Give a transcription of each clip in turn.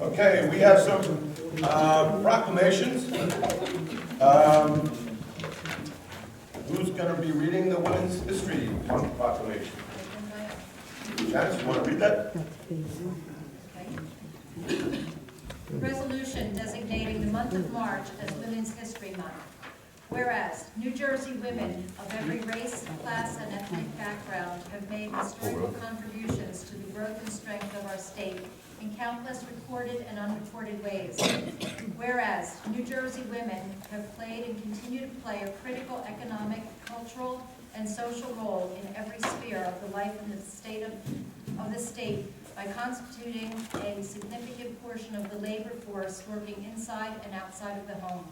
Okay, we have some proclamations. Who's going to be reading the Women's History Month proclamation? Janice, you want to read that? Resolution designating the month of March as Women's History Month. Whereas New Jersey women of every race, class, and ethnic background have made historical contributions to the growth and strength of our state in countless recorded and unrecorded ways. Whereas New Jersey women have played and continue to play a critical economic, cultural, and social role in every sphere of the life and the state of the state by constituting a significant portion of the labor force working inside and outside of the home.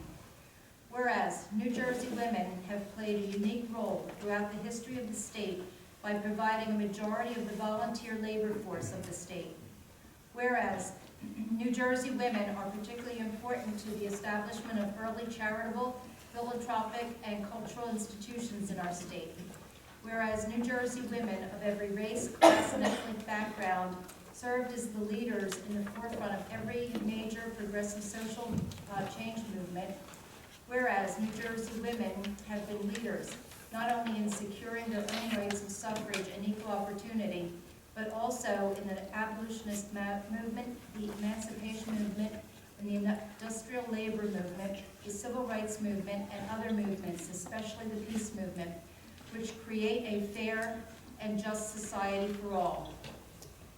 Whereas New Jersey women have played a unique role throughout the history of the state by providing a majority of the volunteer labor force of the state. Whereas New Jersey women are particularly important to the establishment of early charitable, philanthropic, and cultural institutions in our state. Whereas New Jersey women of every race, class, and ethnic background served as the leaders in the forefront of every major progressive social change movement. Whereas New Jersey women have been leaders, not only in securing their own rights of suffrage and equal opportunity, but also in the abolitionist movement, the emancipation movement, and the industrial labor movement, the civil rights movement, and other movements, especially the peace movement, which create a fair and just society for all.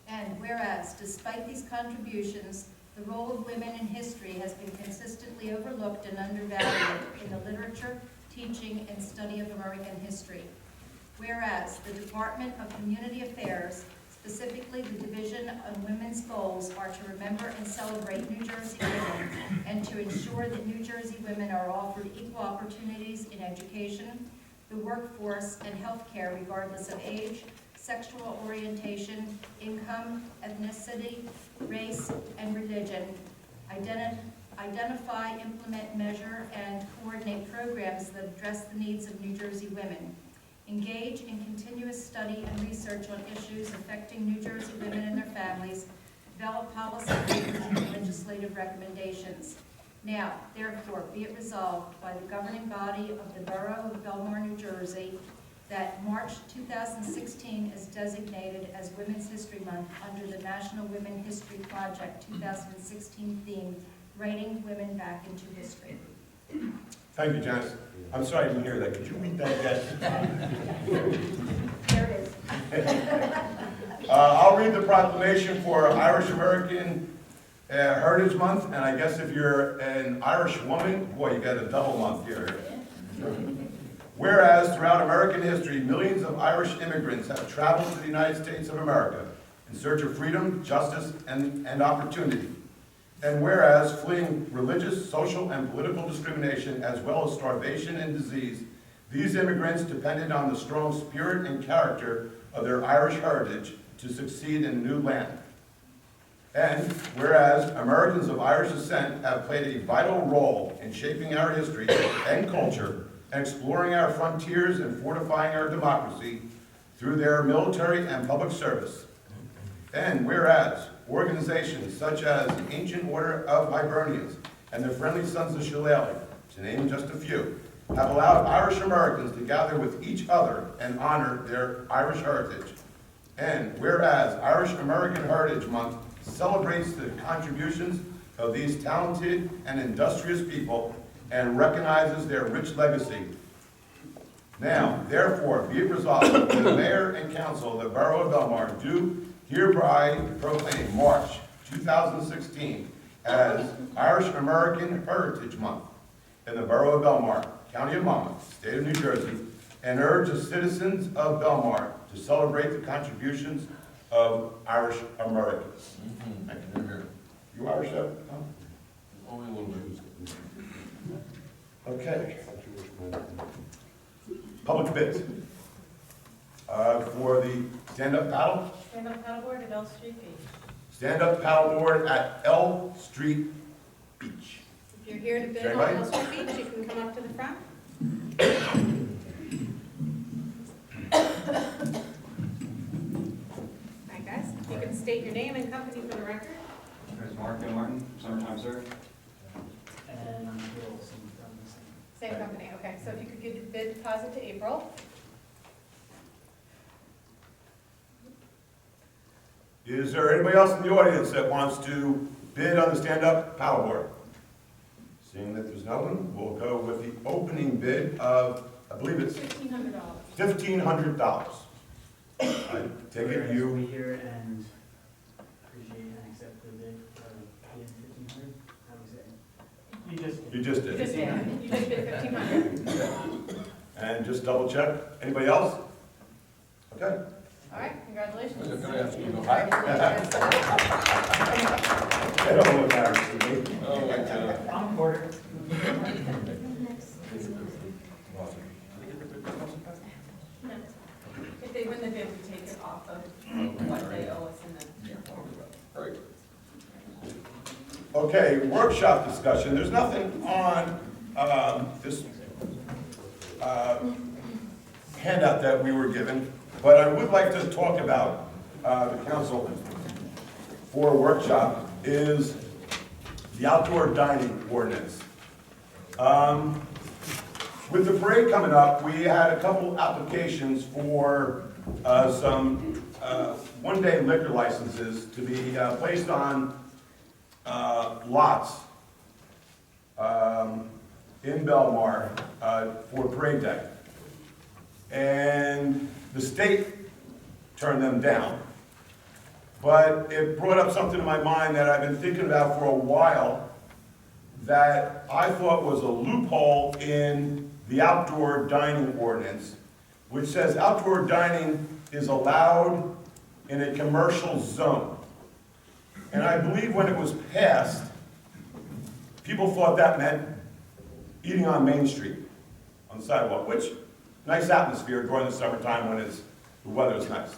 And whereas, despite these contributions, the role of women in history has been consistently overlooked and undervalued in the literature, teaching, and study of American history. Whereas the Department of Community Affairs, specifically the Division of Women's Goals, are to remember and celebrate New Jersey women and to ensure that New Jersey women are offered equal opportunities in education, the workforce, and health care regardless of age, sexual orientation, income, ethnicity, race, and religion, identify, implement, measure, and coordinate programs that address the needs of New Jersey women, engage in continuous study and research on issues affecting New Jersey women and their families, develop policy papers and legislative recommendations. Now, therefore, be it resolved by the governing body of the Borough of Belmar, New Jersey, that March 2016 is designated as Women's History Month under the National Women History Project 2016 theme, Writing Women Back into History. Thank you, Janice. I'm sorry I didn't hear that. Could you read that again? There it is. I'll read the proclamation for Irish American Heritage Month, and I guess if you're an Irish woman, boy, you got a double month here. Whereas throughout American history, millions of Irish immigrants have traveled to the United States of America in search of freedom, justice, and opportunity. And whereas fleeing religious, social, and political discrimination, as well as starvation and disease, these immigrants depended on the strong spirit and character of their Irish heritage to succeed in a new land. And whereas Americans of Irish descent have played a vital role in shaping our history and culture, and exploring our frontiers and fortifying our democracy through their military and public service. And whereas organizations such as the Ancient Order of Hibernians and the Friendly Sons of Shillelagh, to name just a few, have allowed Irish Americans to gather with each other and honor their Irish heritage. And whereas Irish American Heritage Month celebrates the contributions of these talented and industrious people and recognizes their rich legacy. Now, therefore, be it resolved that the Mayor and Council of the Borough of Belmar do hereby proclaim March 2016 as Irish American Heritage Month in the Borough of Belmar, County of Monmouth, State of New Jersey, and urge the citizens of Belmar to celebrate the contributions of Irish Americans. Thank you. You Irish, Tom? Only a little bit. Okay. Public bids. For the stand-up paddle? Stand-up paddleboard at L Street Beach. Stand-up paddleboard at L Street Beach. If you're here to bid on Anybody? L Street Beach, you can come up to the front. state your name and company for the record. There's Mark and Martin, Summertime Surf. And I'm Bill, from the same. Same company, okay. So if you could give the bid deposit to April. Is there anybody else in the audience that wants to bid on the stand-up paddleboard? Seeing that there's no one, we'll go with the opening bid of, I believe it's $1,500. $1,500. I take it Whereas you, we hear and appreciate and accept the bid for paying 1,500. How was it? You just. you just You did. just did, you just bid 1,500. And just double check. Anybody else? Okay. All right, congratulations. I'm gonna have to go high. That don't look embarrassing to me. Oh, my God. I'm quarter. If they win the bid, we take it off of what they owe us and then. Great. Okay, workshop discussion. There's nothing on this handout that we were given, but I would like to talk about the council for a workshop is the outdoor dining ordinance. With the parade coming up, we had a couple applications for some one-day liquor licenses to be placed on lots in Belmar for parade day. And the state turned them down. But it brought up something in my mind that I've been thinking about for a while that I thought was a loophole in the outdoor dining ordinance, which says outdoor dining is allowed in a commercial zone. And I believe when it was passed, people thought that meant eating on Main Street, on the sidewalk, which, nice atmosphere during the summertime when the weather is nice.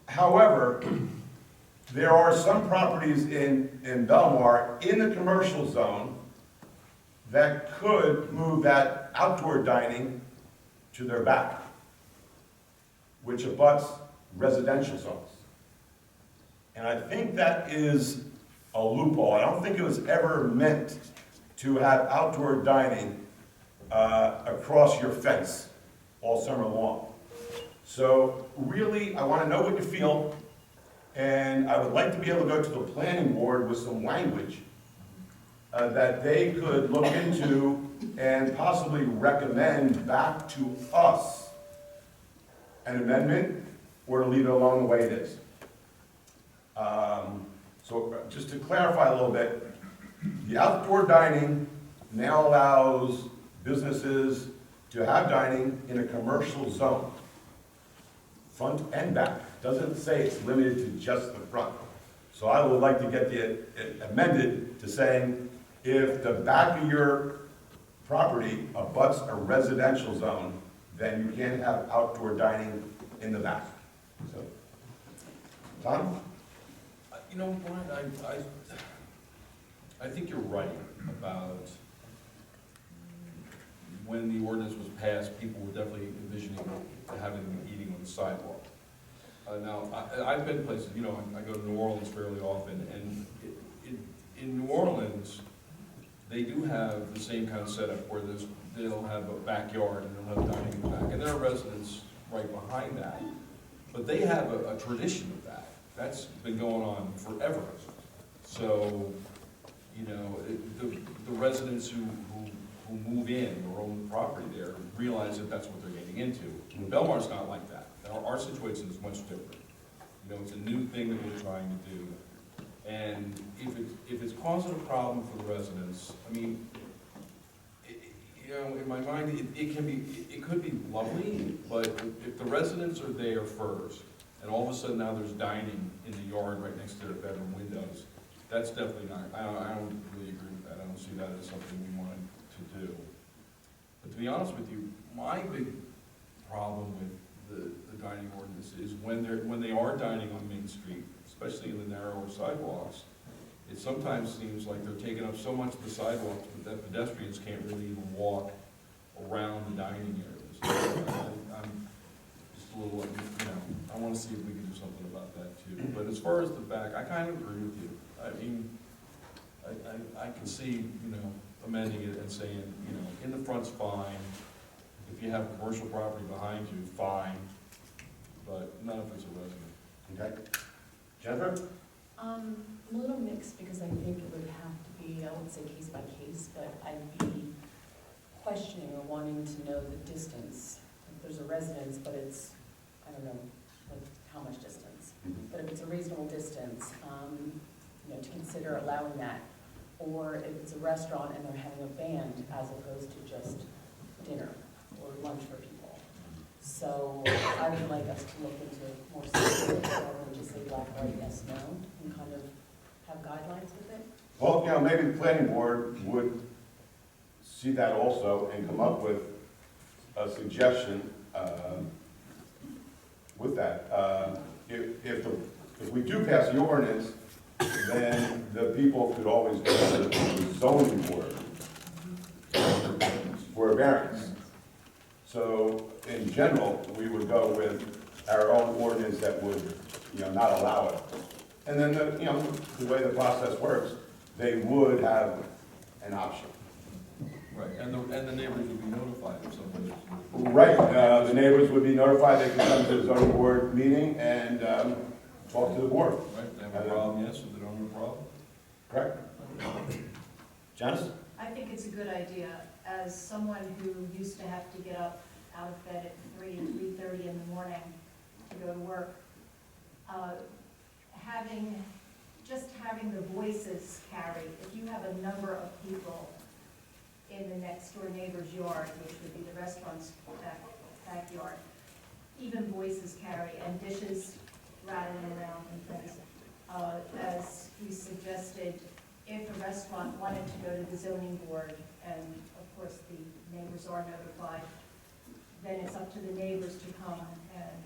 However, there are some properties in Belmar in the commercial zone that could move that outdoor dining to their back, which abuts residential zones. And I think that is a loophole. I don't think it was ever meant to have outdoor dining across your fence all summer long. So really, I want to know what you feel, and I would like to be able to go to the planning board with some language that they could look into and possibly recommend back to us an amendment or to leave it alone the way it is. So just to clarify a little bit, the outdoor dining now allows businesses to have dining in a commercial zone, front and back. Doesn't say it's limited to just the front. So I would like to get it amended to saying if the back of your property abuts a residential zone, then you can't have outdoor dining in the back. So, Tom? You know, Brian, I think you're right about when the ordinance was passed, people were definitely envisioning having them eating on the sidewalk. Now, I've been places, you know, I go to New Orleans fairly often, and in New Orleans, they do have the same kind of setup where they'll have a backyard and they'll have dining in the back, and there are residents right behind that. But they have a tradition of that. That's been going on forever. So, you know, the residents who move in or own the property there realize that that's what they're getting into. Belmar's not like that. Our situation is much different. You know, it's a new thing that we're trying to do. And if it's causing a problem for the residents, I mean, you know, in my mind, it could be lovely, but if the residents are there first, and all of a sudden now there's dining in the yard right next to their bedroom windows, that's definitely not, I don't really agree with that. I don't see that as something we want to do. But to be honest with you, my big problem with the dining ordinance is when they are dining on Main Street, especially in the narrower sidewalks, it sometimes seems like they're taking up so much of the sidewalks that pedestrians can't really even walk around the dining areas. I'm just a little, you know, I want to see if we can do something about that too. But far as the back, I kind of agree with you. I mean, I can see, amending it and saying, in the front's fine. If you have commercial property behind you, fine, but not if it's a resident. Okay. Jennifer? I'm a little mixed because I think it would have to be, I wouldn't say case by case, but I'd be questioning or wanting to know the distance. If there's a residence, but it's, I don't know, like how much distance. But if it's a reasonable distance, to consider allowing that. Or if it's a restaurant and they're having a band as opposed to just dinner or lunch for people. So I would like us to look into more specifics rather than just say black, white, yes, no, and kind of have guidelines with it. Well, maybe the planning board would see that also and come up with a suggestion with that. If we do pass the ordinance, then the people could always go to the zoning board for a variance. So in general, we would go with our own ordinance that would, not allow it. And then the way the process works, they would have an option. Right, and the neighbors would be notified if somebody. Right, the neighbors would be notified, they could come to the zoning board meeting and talk to the board. Right, they have a problem, yes, if they don't have a problem. Correct? Janice? I think it's a good idea. As someone who used to have to get up out of bed at 3:30 in the morning to go to work, having the voices carry, if you have a number of people in the next door neighbor's yard, which would be the restaurant's backyard, even voices carry, and dishes rattling around and things. As we suggested, if a restaurant wanted to go to the zoning board, and of course the neighbors are notified, then it's up to the neighbors to come and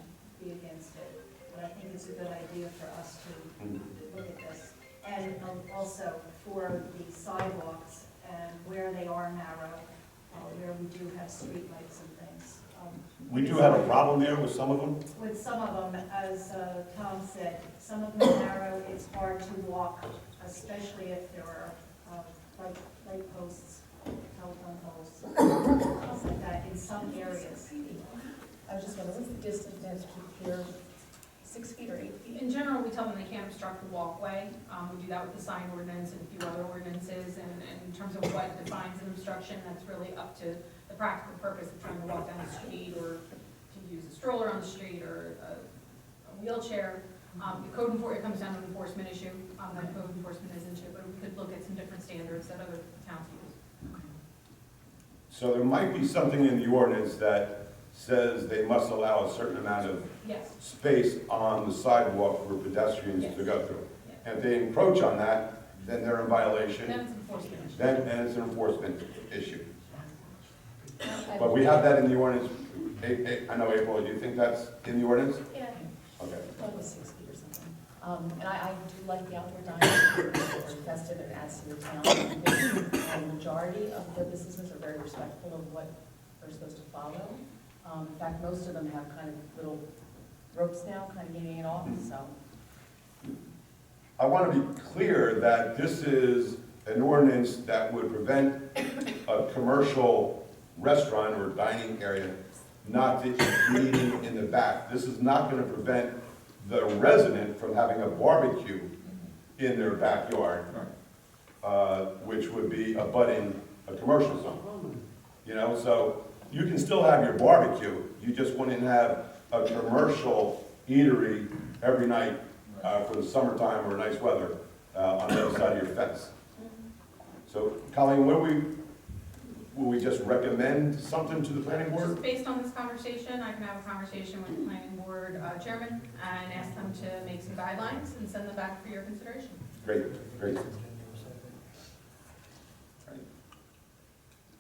be against it. But I think it's a good idea for us to look at this. And also for the sidewalks and where they are narrow, where we do have streetlights and things. We do have a problem there with some of them. With some of them, as Tom said, some of them are narrow, it's hard to walk, especially if there are light posts, telephone poles, things like that in some areas. I was just wondering, what's the distance they have to keep clear? 6 feet or 8 feet? In general, we tell them they can't obstruct the walkway. We do that with the sign ordinance and a few other ordinances, and in terms of what defines an obstruction, that's really up to the practical purpose of trying to walk down the street or to use a stroller on the street or a wheelchair. The it comes down to an enforcement issue, that code enforcement is into, but we could look at some different standards that other towns use. So there might be something in the ordinance that says they must allow a certain amount of Yes. space on the sidewalk for pedestrians to go through. Yes. And if they encroach on that, then they're in violation, Then it's enforcement issue. and it's an enforcement issue. But we have that in the ordinance. I know, April, do you think that's in the ordinance? Yeah. Okay. I thought it was 6 feet or something. And I do like the outdoor dining, it's festive and adds to the town. I think the majority of the businesses are very respectful of what they're supposed to follow. In fact, most of them have kind of little ropes now, kind of getting it off, so. I want to be clear that this is an ordinance that would prevent a commercial restaurant or dining area not to eating in the back. This is not going to prevent the resident from having a barbecue in their backyard, which would be abutting a commercial zone. So you can still have your barbecue, you just wouldn't have a commercial eatery every night for the summertime or nice weather on the other side of your fence. So, Colleen, will we just recommend something to the planning board? Just based on this conversation, I can have a conversation with the planning board chairman and ask them to make some guidelines and send them back for your consideration. Great, great.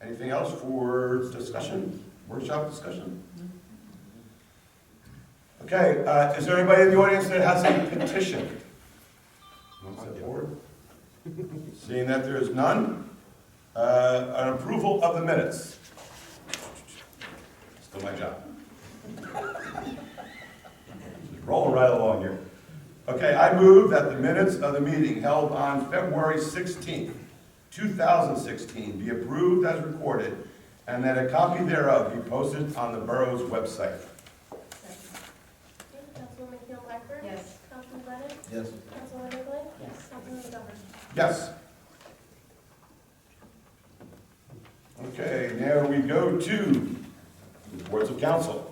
Anything else for discussion, workshop discussion? Okay, is there anybody in the audience that has a petition? Want to step forward? Seeing that there is none, an approval of the minutes. Still my job. Just rolling right along here. Okay, I move that the minutes of the meeting held on February 16th, 2016 be approved as recorded, and that a copy thereof be posted on the borough's website. Councilwoman Keeling Blackburn? Yes. Councilman Lennon? Yes. Councilwoman Nicolay? Yes. Councilman McGovern? Yes. Okay, now we go to the boards of council.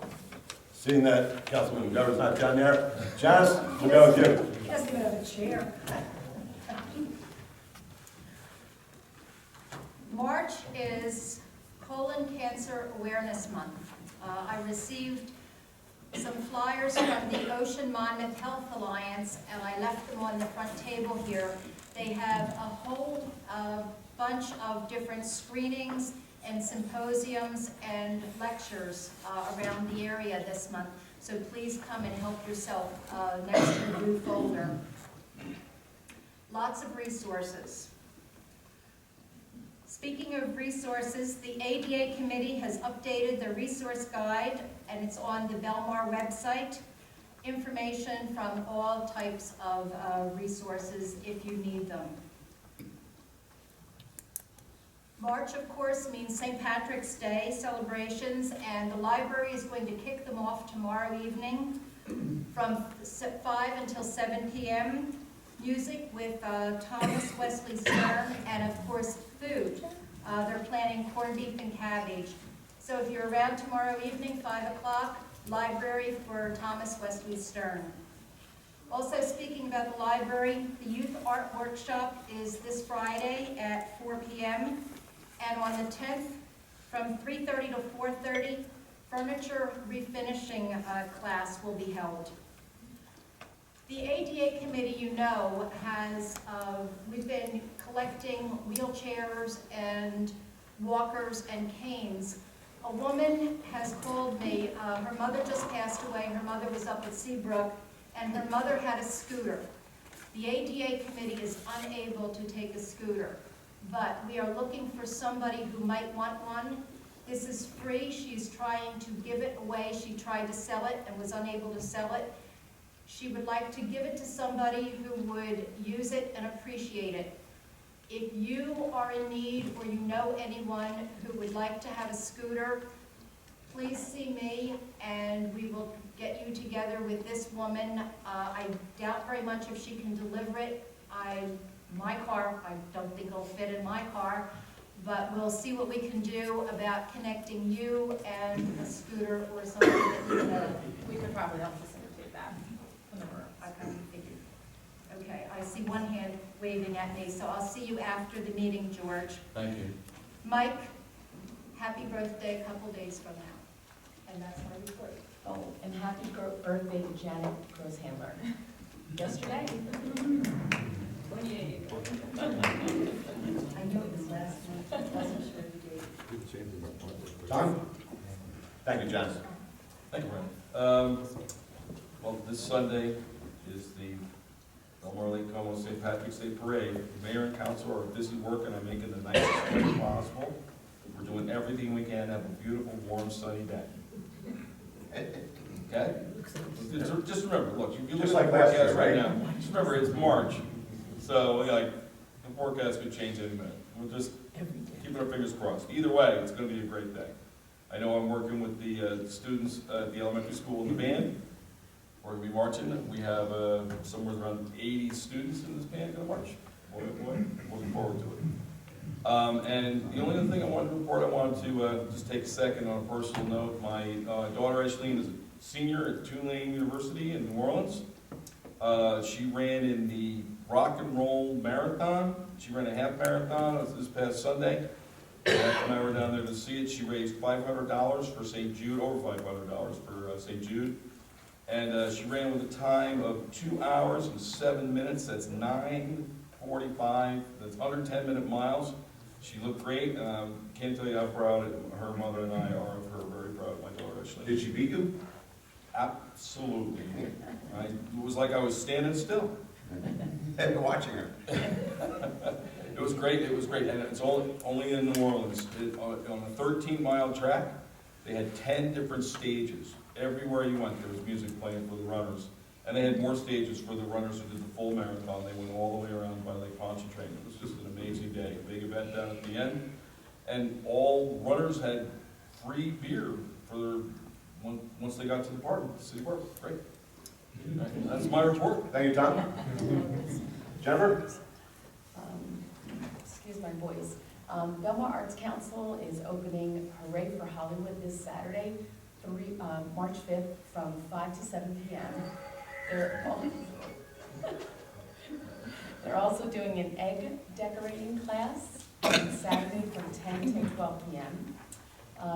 Seeing that Councilman McGovern's not down there, Janice, we'll go with you. He doesn't even have a chair. March is Colon Cancer Awareness Month. I received some flyers from the Ocean Monmouth Health Alliance, and I left them on the front table here. They have a whole bunch of different screenings and symposiums and lectures around the area this month. So please come and help yourself next to the blue folder. Lots of resources. Speaking of resources, the ADA committee has updated the resource guide, and it's on the Belmar website. Information from all types of resources if you need them. March, of course, means St. Patrick's Day celebrations, and the library is going to kick them off tomorrow evening from 5 until 7 p.m. Music with Thomas Wesley Stern, and of course, food. They're planning corned beef and cabbage. So if you're around tomorrow evening, 5 o'clock, library for Thomas Wesley Stern. Also, speaking about the library, the youth art workshop is this Friday at 4 p.m. And on the 10th, from 3:30 to 4:30, furniture refinishing class will be held. The ADA committee, you know, we've been collecting wheelchairs and walkers and canes. A woman has called me, her mother just passed away, her mother was up at Seabrook, and her mother had a scooter. The ADA committee is unable to take a scooter, but we are looking for somebody who might want one. This is free. She's trying to give it away. She tried to sell it and was unable to sell it. She would like to give it to somebody who would use it and appreciate it. If you are in need or you know anyone who would like to have a scooter, please see me and we will get you together with this woman. I doubt very much if she can deliver it. My car, I don't think it'll fit in my car, but we'll see what we can do about connecting you and a scooter or something that you know. We could probably help facilitate that. I kind of figured. Okay, I see one hand waving at me, so I'll see you after the meeting, George. Thank you. Mike, happy birthday a couple days from now. And that's my report. Oh, and happy birthday to Janet Grosshandler. Yesterday? I knew it was last month, wasn't sure the date. Tom? Thank you, Janice. Thank you, Brian. Well, this Sunday is the Belmar Lake Como St. Patrick's Day Parade. The mayor and council are busy working on making the nicest parade possible. We're doing everything we can to have a beautiful, warm, sunny day. Okay? Just remember, look, you look Just at like the last year, forecast right right? now. Just remember, it's March, so like the forecast could change any minute. We'll just keep our fingers crossed. Either way, it's going to be a great day. I know I'm working with the students at the elementary school in the band. We're going to be marching. We have somewhere around 80 students in this band going to march. Looking forward to it. And the only other thing I wanted to report, I wanted to just take a second on a personal note. My daughter, Ashley, is a senior at Tulane University in New Orleans. She ran in the rock and roll marathon. She ran a half marathon this past Sunday. When I were down there to see it, she raised $500 for St. Jude, over $500 for St. Jude. And she ran with a time of 2 hours and 7 minutes. That's 9:45. That's under 10-minute miles. She looked great. Can't tell you how proud her mother and I are of her. Very proud of my daughter, Ashley. Did she beat you? Absolutely. It was like I was standing still. And watching her. It was great. It was great. And it's only in New Orleans. On a 13-mile track, they had 10 different stages. Everywhere you went, there was music playing for the runners. And they had more stages for the runners who did the full marathon. They went all the way around by Lake Pontchartrain. It was just an amazing day, a big event down at the end. And all runners had free beer for once they got to the park, the city park. Great. That's my report. Thank you, Tom. Jennifer? Excuse my voice. Belmar Arts Council is opening Hooray for Hollywood this Saturday, March 5th, from 5 to 7 p.m. They're also doing an egg decorating class on Saturday from 10 to 12 p.m.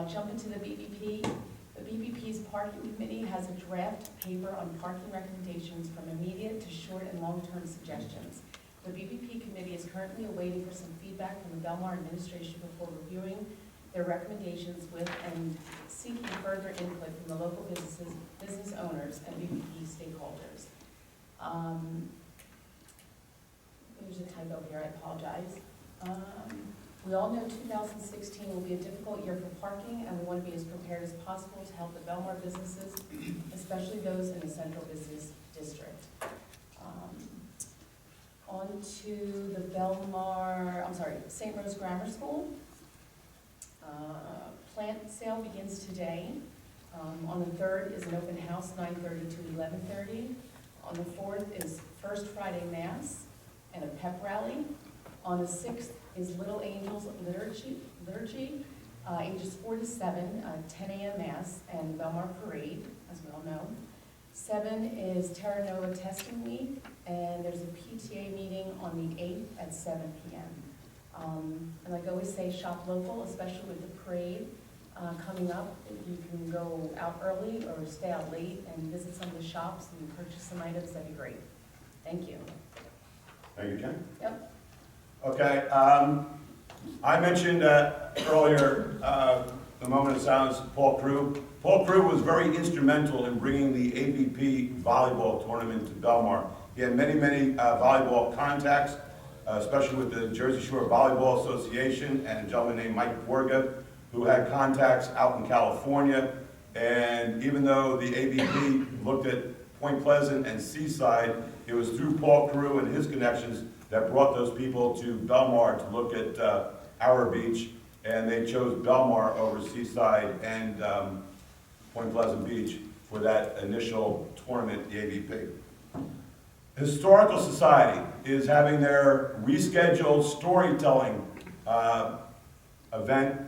Jump into the BBP. The BBP's parking committee has a draft paper on parking recommendations from immediate to short and long-term suggestions. The BBP committee is currently awaiting for some feedback from the Belmar administration before reviewing their recommendations with and seeking further input from the local business owners and BBP stakeholders. There's a typo here, I apologize. We all know 2016 will be a difficult year for parking, and we want to be as prepared as possible to help the Belmar businesses, especially those in the central business district. On to the St. Rose Grammar School. Plant sale begins today. On the 3rd is an open house, 9:30 to 11:30. On the 4th is First Friday Mass and a pep rally. On the 6th is Little Angels Liturgy, ages 4 to 7, 10 a.m. Mass and Belmar Parade, as we all know. 7 is Terra Nova Testing Week, and there's a PTA meeting on the 8th at 7 p.m. And like I always say, shop local, especially with the parade coming up. If you can go out early or stay out late and visit some of the shops and purchase some items, that'd be great. Thank you. Thank you, Jen. Yep. Okay, I mentioned earlier, the moment of silence, Paul Crew. Paul Crew was very instrumental in bringing the AVP volleyball tournament to Belmar. He had many volleyball contacts, especially with the Jersey Shore Volleyball Association and a gentleman named Mike Borga, who had contacts out in California. And even though the AVP looked at Point Pleasant and Seaside, it was through Paul Crew and his connections that brought those people to Belmar to look at our beach, and they chose Belmar over Seaside and Point Pleasant Beach for that initial tournament, the AVP. Historical Society is having their rescheduled storytelling event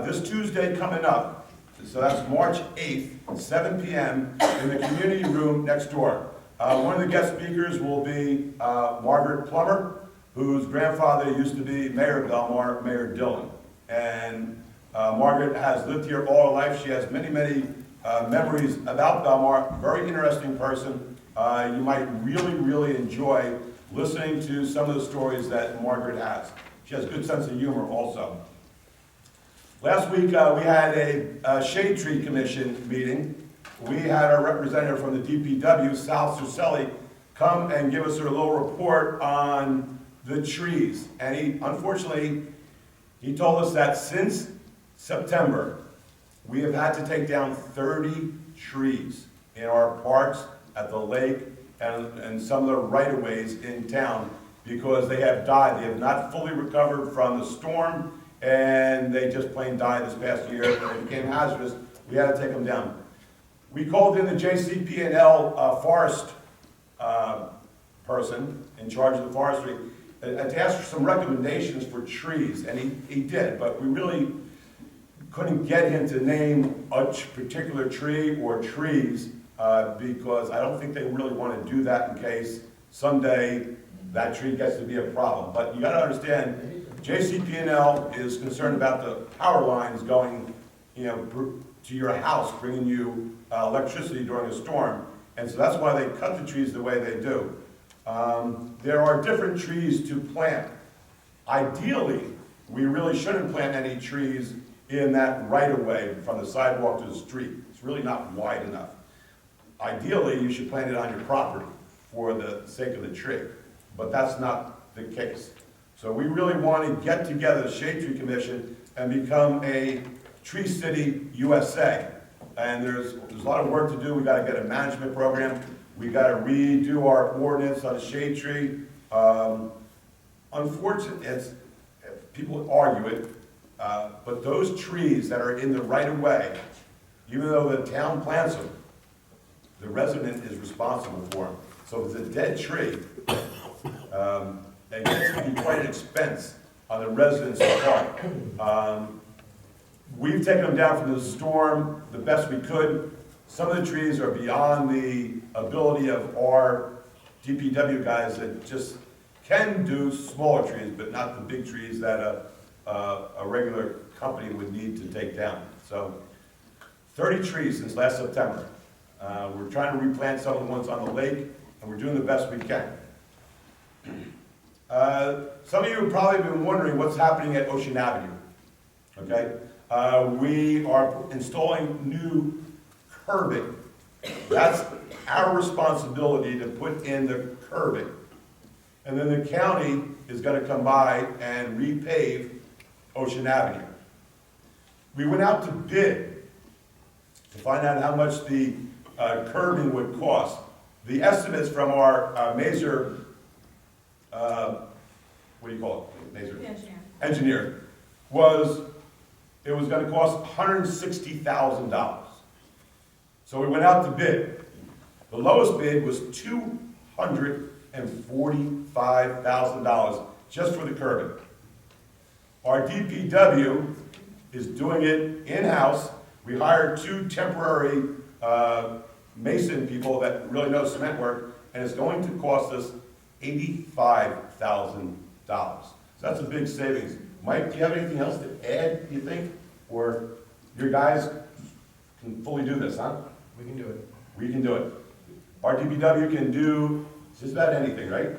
this Tuesday coming up. So that's March 8th, 7 p.m. in the community room next door. One of the guest speakers will be Margaret Plummer, whose grandfather used to be Mayor of Belmar, Mayor Dillon. And Margaret has lived here all her life. She has many memories about Belmar. Very interesting person. You might really enjoy listening to some of the stories that Margaret has. She has a good sense of humor also. Last week we had a Shade Tree Commission meeting. We had our representative from the DPW, Sal Cercelli, come and give us a little report on the trees. And unfortunately, he told us that since September, we have had to take down 30 trees in our parks, at the lake, and some of the right-of-ways in town because they have died. They have not fully recovered from the storm, and they just plain died this past year. They became hazardous. We had to take them down. We called in the JCP&L forest person in charge of the forestry to ask for some recommendations for trees, and he did, but we really couldn't get him to name a particular tree or trees because I don't think they really want to do that in case someday that tree gets to be a problem. But you got to understand, JCP&L is concerned about the power lines going, to your house, bringing you electricity during a storm, and so that's why they cut the trees the way they do. There are different trees to plant. Ideally, we really shouldn't plant any trees in that right-of-way from the sidewalk to the street. It's really not wide enough. Ideally, you should plant it on your property for the sake of the tree, but that's not the case. So we really want to get together, the Shade Tree Commission, and become a Tree City USA. and there's a lot of work to do. We gotta get a management program. We gotta redo our ordinance on the shade tree. Unfortunately, people argue it, but those trees that are in the right of way, even though the town plants them, the resident is responsible for them. So if it's a dead tree, it gets to be quite an expense on the residents' part. We've taken them down from the storm the best we could. Some of the trees are beyond the ability of our DPW guys that just can do smaller trees, but not the big trees that a regular company would need to take down. So 30 trees since last September. We're trying to replant some of the ones on the lake, and we're doing the best we can. Some of you have probably been wondering what's happening at Ocean Avenue, okay? We are installing new curbing. That's our responsibility to put in the curbing. And then the county is gonna come by and repave Ocean Avenue. We went out to bid to find out how much the curbing would cost. The estimates from our Mazer, what do you call it? Mazer? The engineer. Engineer, it was gonna cost $160,000. So we went out to bid. The lowest bid was $245,000 just for the curbing. Our DPW is doing it in-house. We hired 2 temporary mason people that really know cement work, and it's going to cost us $85,000. So that's a big savings. Mike, do you have anything else to add, you think? Or your guys can fully do this, huh? We can do it. We can do it. Our DPW can do just about anything, right?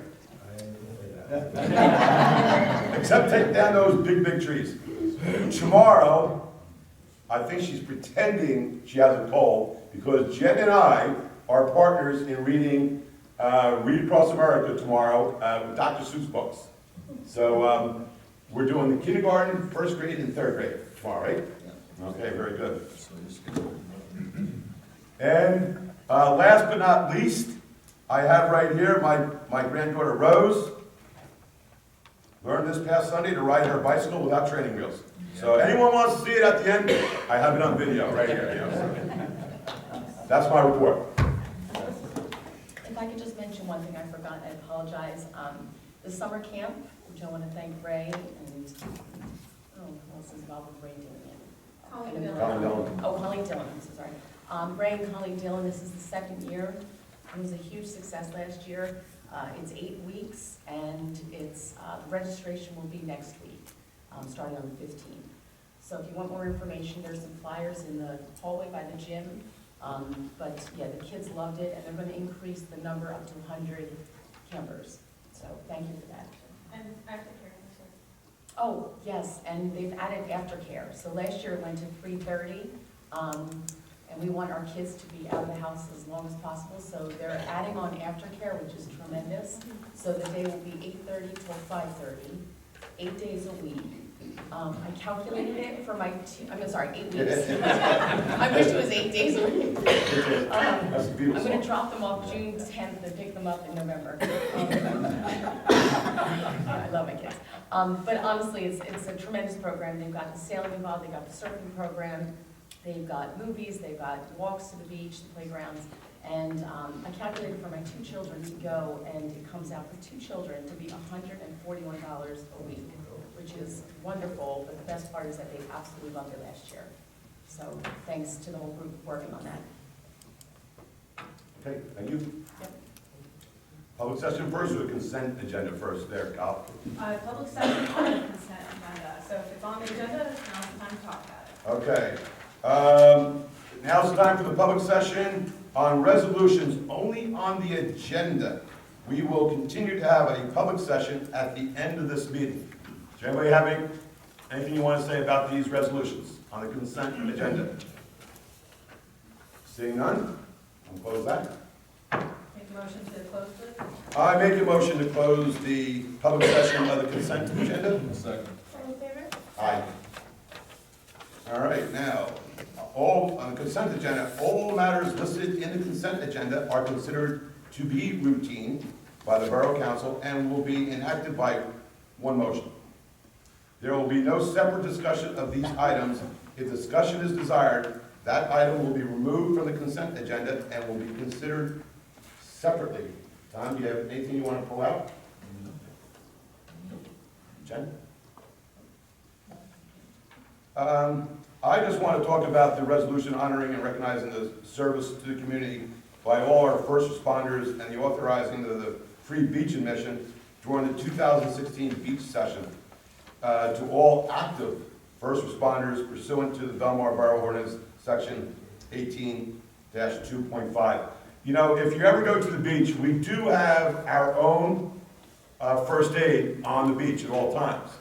Except take down those big trees. Tomorrow, I think she's pretending she has a cold because Jen and I are partners in reading Read Across America tomorrow with Dr. Seuss books. So we're doing the kindergarten, 1st grade, and 3rd grade tomorrow, right? Okay, very good. And last but not least, I have right here my granddaughter Rose. Learned this past Sunday to ride her bicycle without training wheels. So anyone wants to see it at the end, I have it on video right here. You know, so. That's my report. If I could just mention one thing I forgot, I apologize. The summer camp, which I want to thank Ray and, who else is involved with Ray doing it? Colleen Colleen Dillon. Dillon. Oh, Colleen Dillon, I'm so sorry. Ray and Colleen Dillon, this is the 2nd year. It was a huge success last year. It's 8 weeks, and it's registration will be next week, starting on the 15th. So if you want more information, there's some flyers in the hallway by the gym. But yeah, the kids loved it, and they're going to increase the number up to 100 campers. So thank you for that. And aftercare, so. Oh, yes, and they've added aftercare. So last year it went to 3:30, and we want our kids to be out of the house as long as possible. So they're adding on aftercare, which is tremendous. So the day will be 8:30 till 5:30, 8 days a week. I calculated it for my, 8 weeks. I wish it was 8 days a week. That's a beautiful I'm going song. to drop them off June 10th and pick them up in November. I love my kids. But honestly, it's a tremendous program. They've got the sailing involved, they've got the surfing program, they've got movies, they've got walks to the beach, the playgrounds. And I calculated for my 2 children to go, and it comes out for 2 children to be $141 a week, which is wonderful. But the best part is that they absolutely loved it last year. So thanks to the whole group working on that. Okay, thank you. Yep. Public session first or the consent agenda first? There, Kyle. Public session on the consent agenda. So if it's on the agenda, now's the time to talk about it. Okay. Now's the time for the public session on resolutions only on the agenda. We will continue to have a public session at the end of this meeting. Does anybody have anything you want to say about these resolutions on the consent agenda? Seeing none, I'll close that. Make a motion to close this. I make a motion to close the public session of the consent agenda. Second. All in favor? Aye. All right, now, on the consent agenda, all matters listed in the consent agenda are considered to be routine by the Borough Council and will be enacted by one motion. There will be no separate discussion of these items. If discussion is desired, that item will be removed from the consent agenda and will be considered separately. Tom, do you have anything you want to pull out? Jen? I just want to talk about the resolution honoring and recognizing the service to the community by all our first responders and the authorizing of the free beach admission during the 2016 beach session to all active first responders pursuant to the Belmar Borough Ordinance, Section 18-2.5. You know, if you ever go to the beach, we do have our own first aid on the beach at all times.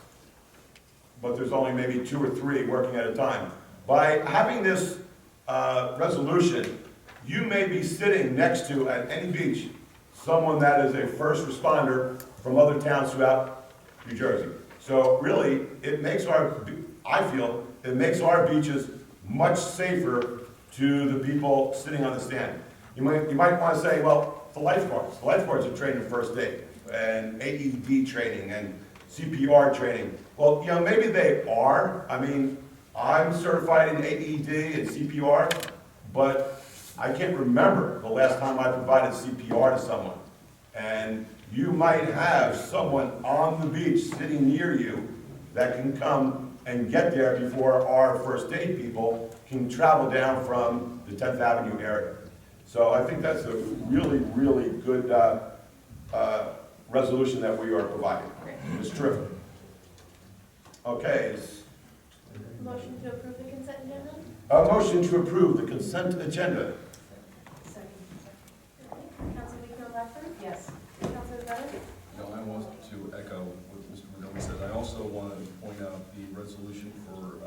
But there's only maybe 2 or 3 working at a time. By having this resolution, you may be sitting next to, at any beach, someone that is a first responder from other towns throughout New Jersey. So really, it makes I feel, it makes our beaches much safer to the people sitting on the stand. You might want to say, well, the lifeguards are trained in first aid and AED training and CPR training. Well, you know, maybe they are. I mean, I'm certified in AED and CPR, but I can't remember the last time I provided CPR to someone. And you might have someone on the beach sitting near you that can come and get there before our first aid people can travel down from the 10th Avenue area. So I think that's a really, really good resolution that we are providing. It's terrific. Okay. Motion to approve the consent agenda? A motion to approve the consent agenda. Councilman Blackburn? Yes. Councilman Brennan? No, I want to echo what Mr. Madone said. I also want to point out the resolution for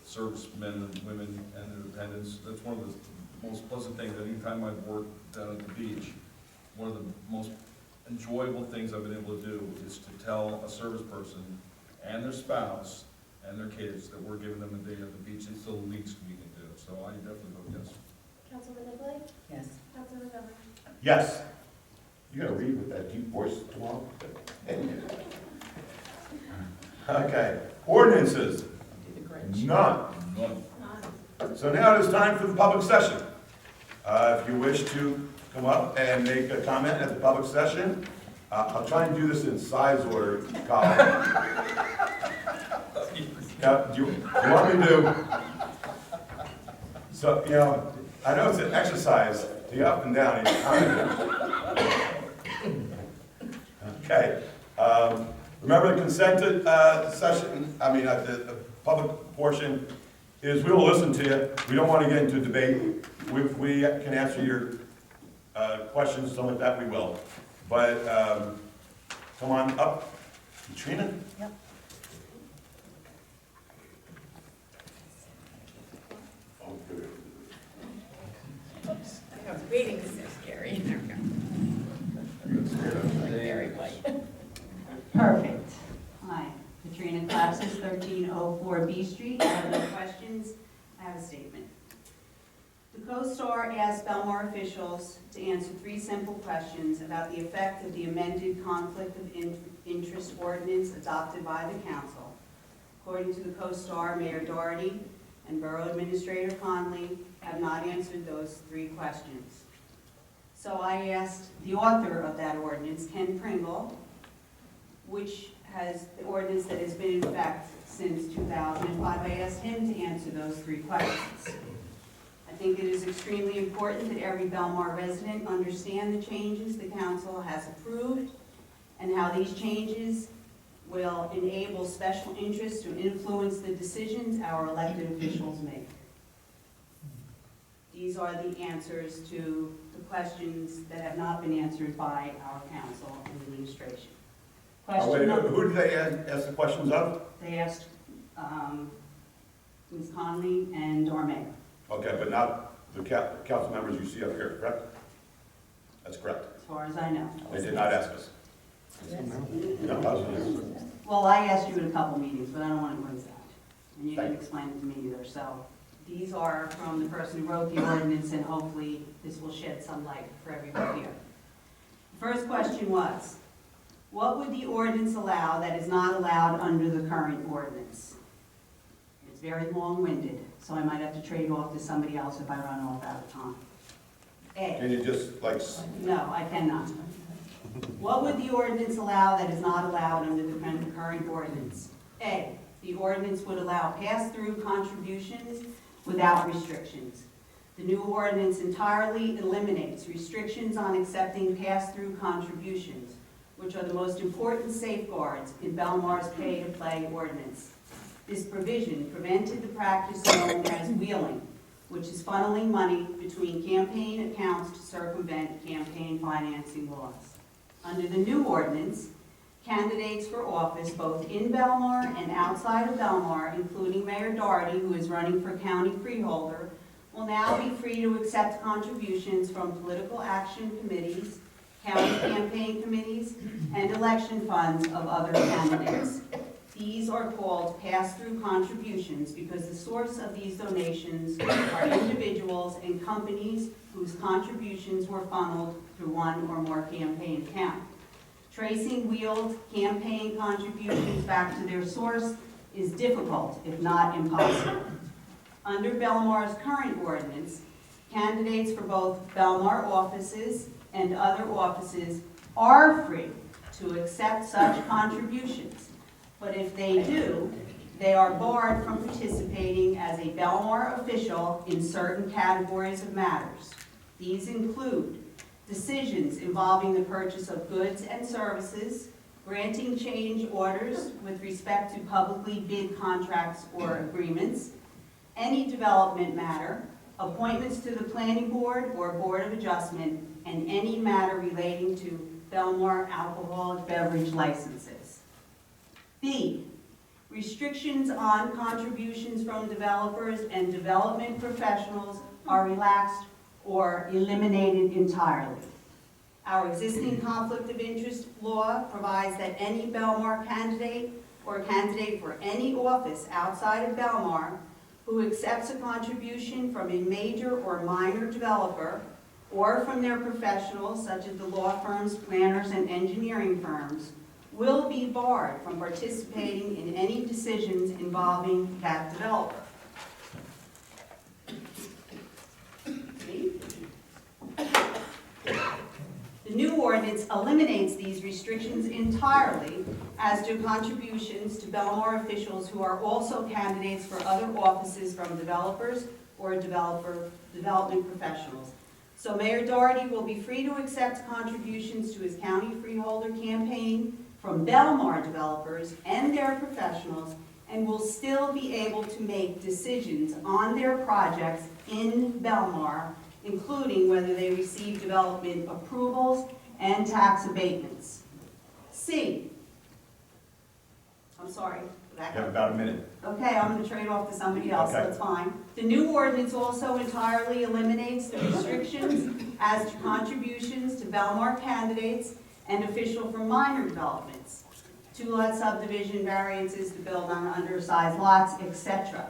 servicemen and women and their dependents. That's one of the most pleasant things. Anytime I've worked down at the beach, one of the most enjoyable things I've been able to do is to tell a service person and their spouse and their kids that we're giving them a day at the beach. It's the least we can do. So I definitely vote yes. Councilman Nicolay? Yes. Councilman Brennan? Yes. You gotta read with that deep voice tomorrow. Okay. Ordinances. None. None. So now it is time for the public session. If you wish to come up and make a comment at the public session, I'll try and do this in size order, Colin. Now, do you want me to? So, you know, I know it's an exercise, the up and down each time. Okay. Remember the consent session, the public portion is we will listen to you. We don't want to get into debate. If we can answer your questions, something like that, we will. But come on up. Katrina? Yep. Oh, good. I was waiting to say scary. There we go. Very white. Perfect. Hi, Katrina Klapsis, 1304 B Street. I have no questions. I have a statement. The CoStar asked Belmar officials to answer 3 simple questions about the effect of the amended conflict of interest ordinance adopted by the council. According to the CoStar, Mayor Doherty and Borough Administrator Conley have not answered those 3 questions. So I asked the author of that ordinance, Ken Pringle, which has the ordinance that has been in effect since 2005. I asked him to answer those 3 questions. I think it is extremely important that every Belmar resident understand the changes the council has approved and how these changes will enable special interests to influence the decisions our elected officials make. These are the answers to the questions that have not been answered by our council and administration. Oh, wait, who did they ask the questions of? They asked Ms. Conley and our mayor. Okay, but not the council members you see up here, correct? That's correct. As far as I know. They did not ask us. No, I was- Well, I asked you in a couple meetings, but I don't want to waste that. And you didn't Thank you. explain it to me either, so These are from the person who wrote the ordinance, and hopefully this will shed some light for everybody here. The first question was, what would the ordinance allow that is not allowed under the current ordinance? It's very long-winded, so I might have to trade off to somebody else if I run off out of time. A. Can you just, like, No, I cannot. What would the ordinance allow that is not allowed under the current ordinance? A, the ordinance would allow pass-through contributions without restrictions. The new ordinance entirely eliminates restrictions on accepting pass-through contributions, which are the most important safeguards in Belmar's pay-to-play ordinance. This provision prevented the practice known as wheeling, which is funneling money between campaign accounts to circumvent campaign financing laws. Under the new ordinance, candidates for office both in Belmar and outside of Belmar, including Mayor Doherty, who is running for county freeholder, will now be free to accept contributions from political action committees, county campaign committees, and election funds of other candidates. These are called pass-through contributions because the source of these donations are individuals and companies whose contributions were funneled through one or more campaign accounts. Tracing wheeled campaign contributions back to their source is difficult, if not impossible. Under Belmar's current ordinance, candidates for both Belmar offices and other offices are free to accept such contributions. But if they do, they are barred from participating as a Belmar official in certain categories of matters. These include decisions involving the purchase of goods and services, granting change orders with respect to publicly bid contracts or agreements, any development matter, appointments to the planning board or board of adjustment, and any matter relating to Belmar alcoholic beverage licenses. B, restrictions on contributions from developers and development professionals are relaxed or eliminated entirely. Our existing conflict of interest law provides that any Belmar candidate or candidate for any office outside of Belmar who accepts a contribution from a major or minor developer or from their professionals, such as the law firms, planners, and engineering firms, will be barred from participating in any decisions involving that developer. See? The new ordinance eliminates these restrictions entirely as to contributions to Belmar officials who are also candidates for other offices from developers or development professionals. So Mayor Doherty will be free to accept contributions to his county freeholder campaign from Belmar developers and their professionals, and will still be able to make decisions on their projects in Belmar, including whether they receive development approvals and tax abatements. C. I'm sorry. you have about a minute. Okay, I'm going to trade off to somebody else, Okay. that's fine. The new ordinance also entirely eliminates the restrictions as to contributions to Belmar candidates and official for minor developments, two-lot subdivision variances to build on undersized lots, etc.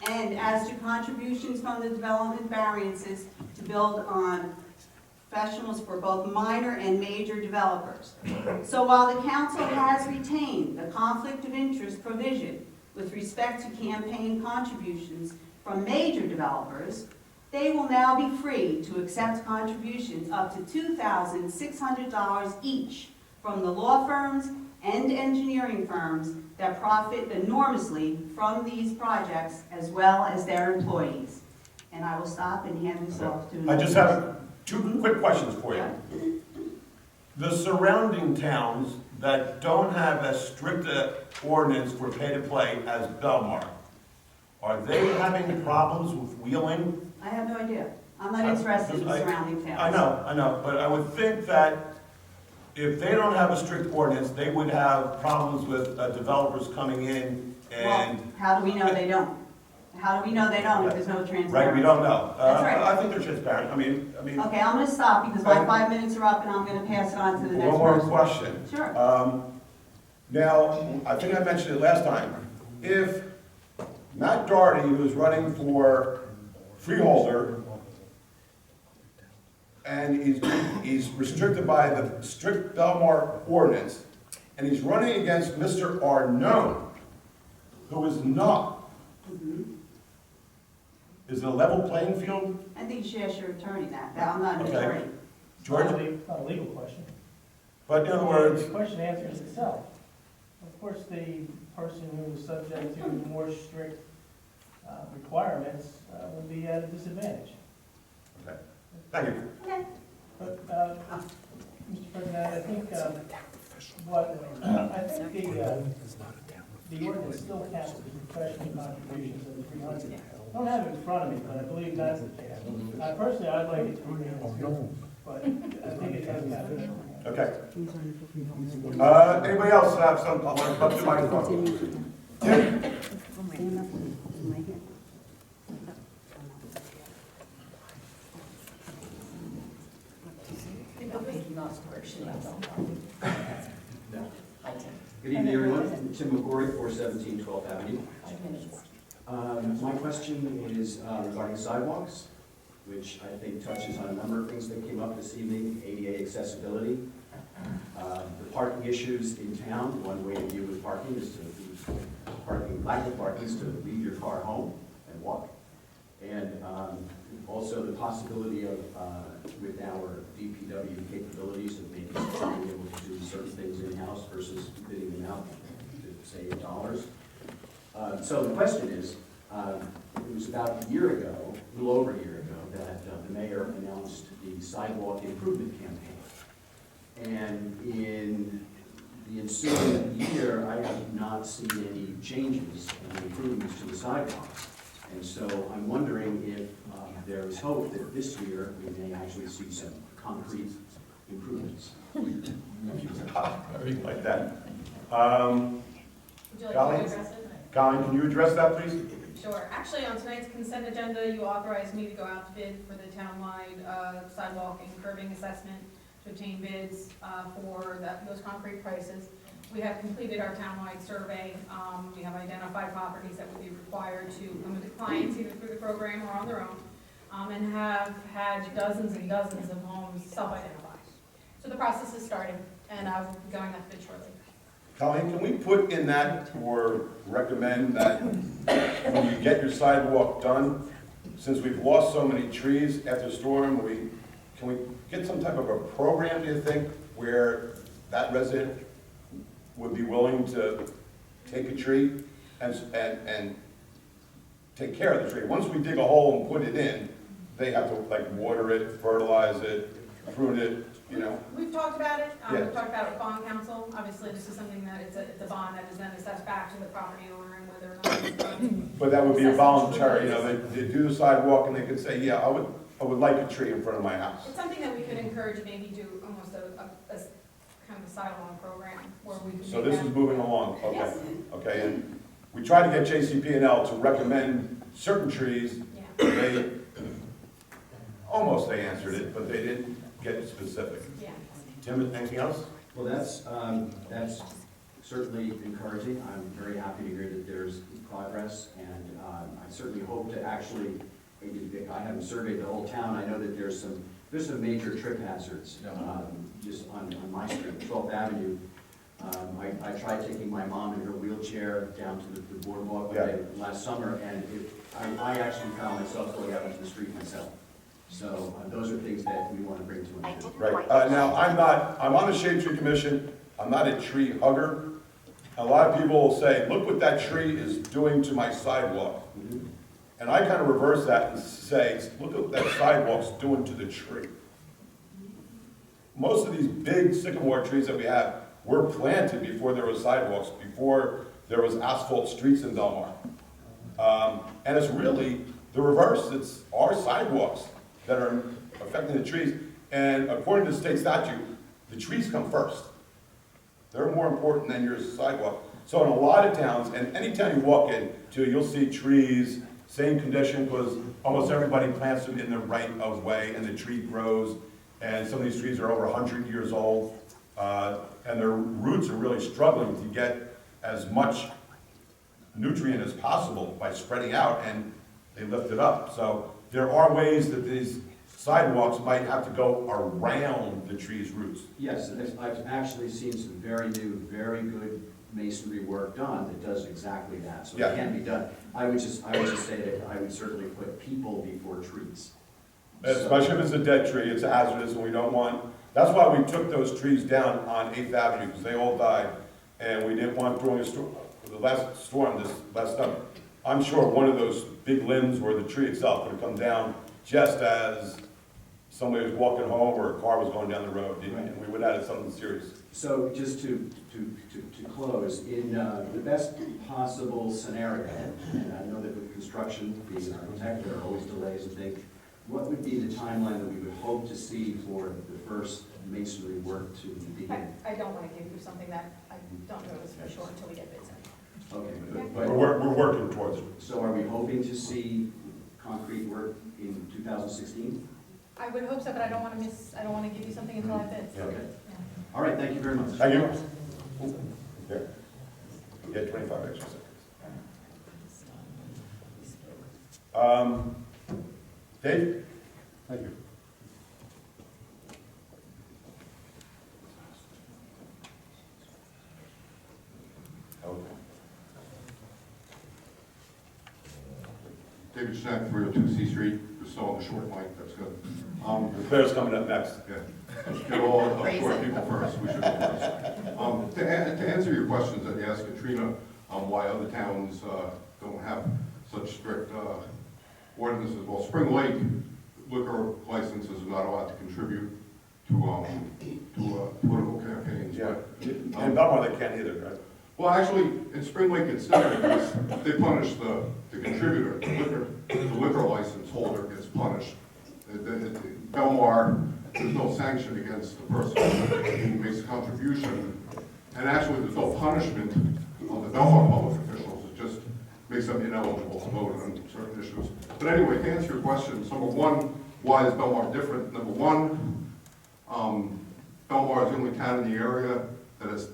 And as to contributions from the development variances to build on professionals for both minor and major developers. So while the council has retained the conflict of interest provision with respect to campaign contributions from major developers, they will now be free to accept contributions up to $2,600 each from the law firms and engineering firms that profit enormously from these projects as well as their employees. And I will stop and hand this off to... I just have two quick questions for you. Yeah. The surrounding towns that don't have as strict an ordinance for pay-to-play as Belmar, are they having problems with wheeling? I have no idea. I'm not interested in the surrounding towns. I know, but I would think that if they don't have a strict ordinance, they would have problems with developers coming in and... Well, how do we know they don't? How do we know they don't if there's no transparency? Right, we don't know. That's right. I think they're transparent. I mean. Okay, I'm gonna stop because my 5 minutes are up and I'm gonna pass it on to the next One more person. question. Sure. Now, I think I mentioned it last time. If Matt Doherty, who's running for freeholder, and he's restricted by the strict Belmar ordinance, and he's running against Mr. Arnone, who is not. Is it a level playing field? I think you should ask your attorney that. I'm not an Okay. attorney. George? It's not a legal question. But in other words, The question answers itself. Of course, the person who is subject to more strict requirements will be at a disadvantage. okay, thank you. Okay. But, Mr. President, I think the ordinance still caps the professional contributions of 300. I don't have it in front of me, but I believe that's the case. Personally, I'd like it to remain at 300, but I think it does cap it. Okay. Anybody else have some, I'll come to the microphone. Tim? Good evening, everyone. Tim McCory, 417 12th Avenue. My question is regarding sidewalks, which I think touches on a number of things that came up this evening, ADA accessibility, the parking issues in town. One way to deal with parking is lack of parking is to leave your car home and walk. And also the possibility of, with our DPW capabilities of maybe being able to do certain things in-house versus bidding them out to save dollars. So the question is, it was about a year ago, a little over a year ago, that the mayor announced the sidewalk improvement campaign. And in the ensuing year, I have not seen any changes and improvements to the sidewalks. And so I'm wondering if there is hope that this year we may actually see some concrete improvements. Everything like that. Would you like Colleen? me to address it? Colin, can you address that, please? Sure. Actually, on tonight's consent agenda, you authorized me to go out to bid for the townwide sidewalk and curbing assessment to obtain bids for those concrete prices. We have completed our townwide survey. We have identified properties that would be required to come into compliance either through the program or on their own, and have had dozens and dozens of homes self-identified. So the process is starting, and I will be going out to bid shortly. Colleen, can we put in that or recommend that when you get your sidewalk done, since we've lost so many trees after storm, can we get some type of a program, do you think, where that resident would be willing to take a tree and take care of the tree? Once we dig a hole and put it in, they have to like water it, fertilize it, prune it, you know? We've talked about it. Yeah. We've talked about it with bond council. Obviously, this is something that it's a bond that is then assessed back to the property owner and whether or not it's done. But that would be a voluntary, you know, they do the sidewalk and they could say, yeah, I would like a tree in front of my house. It's something that we could encourage, maybe do almost a kind of a side-along program where we could. So make this that- is moving along, okay, Yes. okay, and we try to get JCP&L to recommend certain trees, Yeah, they answered it, but they didn't get specific. yeah. Tim, anything else? Well, that's certainly encouraging. I'm very happy to hear that there's progress, and I certainly hope to actually, I haven't surveyed the whole town. I know that there's some major trip hazards, just on my street, 12th Avenue. I tried taking my mom in her wheelchair down to the boardwalk last summer, and I actually found myself going out into the street myself. So those are things that we want to bring to an end. Right, now, I'm on the Shade Tree Commission, I'm not a tree hugger. A lot of people will say, look what that tree is doing to my sidewalk. And I kind of reverse that and say, look what that sidewalk's doing to the tree. Most of these big sycamore trees that we have were planted before there was sidewalks, before there was asphalt streets in Belmar. And it's really the reverse, it's our sidewalks that are affecting the trees. And according to state statute, the trees come first. They're more important than your sidewalk. So in a lot of towns, and any town you walk into, you'll see trees, same condition, because almost everybody plants them in the right of way, and the tree grows. And some of these trees are over 100 years old, and their roots are really struggling to get as much nutrient as possible by spreading out, and they lift it up. So there are ways that these sidewalks might have to go around the tree's roots. Yes, I've actually seen some very new, very good masonry work done that does exactly that, so Yeah. it can be done. I would just say that I would certainly put people before trees. Especially if it's a dead tree, it's hazardous, and we don't want, that's why we took those trees down on 8th Avenue, because they all died, and we didn't want during the last storm, this last summer. I'm sure one of those big limbs or the tree itself would have come down just as somebody was walking home or a car was going down the road, and we would have had something serious. So just to close, in the best possible scenario, and I know that with construction, being an architect, there are always delays and things, what would be the timeline that we would hope to see for the first masonry work to begin? I don't want to give you something that I don't know is for sure until we get bids in. Okay, We're working towards it. so are we hoping to see concrete work in 2016? I would hope so, but I don't want to give you something until I have bids. Okay. All right, thank you very much. Thank you. Here. You get 25 extra seconds. Dave? Thank you. Okay. David Schnack, 302 C Street, we're still on the short mic, that's good. The clear's coming up next. Yeah. Let's get all short people first, we should go first. To answer your questions that you asked Katrina, why other towns don't have such strict ordinances, well, Spring Lake liquor licenses are not allowed to contribute to political campaigns. Yeah. But, In Belmar, they can't either, right? well, actually, in Spring Lake, it's different, because they punish the contributor, the liquor license holder gets punished. Belmar, there's no sanction against the person who makes a contribution, and actually, there's no punishment on the Belmar public officials, it just makes them ineligible to vote on certain issues. But anyway, to answer your question, number one, why is Belmar different? Number one, Belmar is the only town in the area that has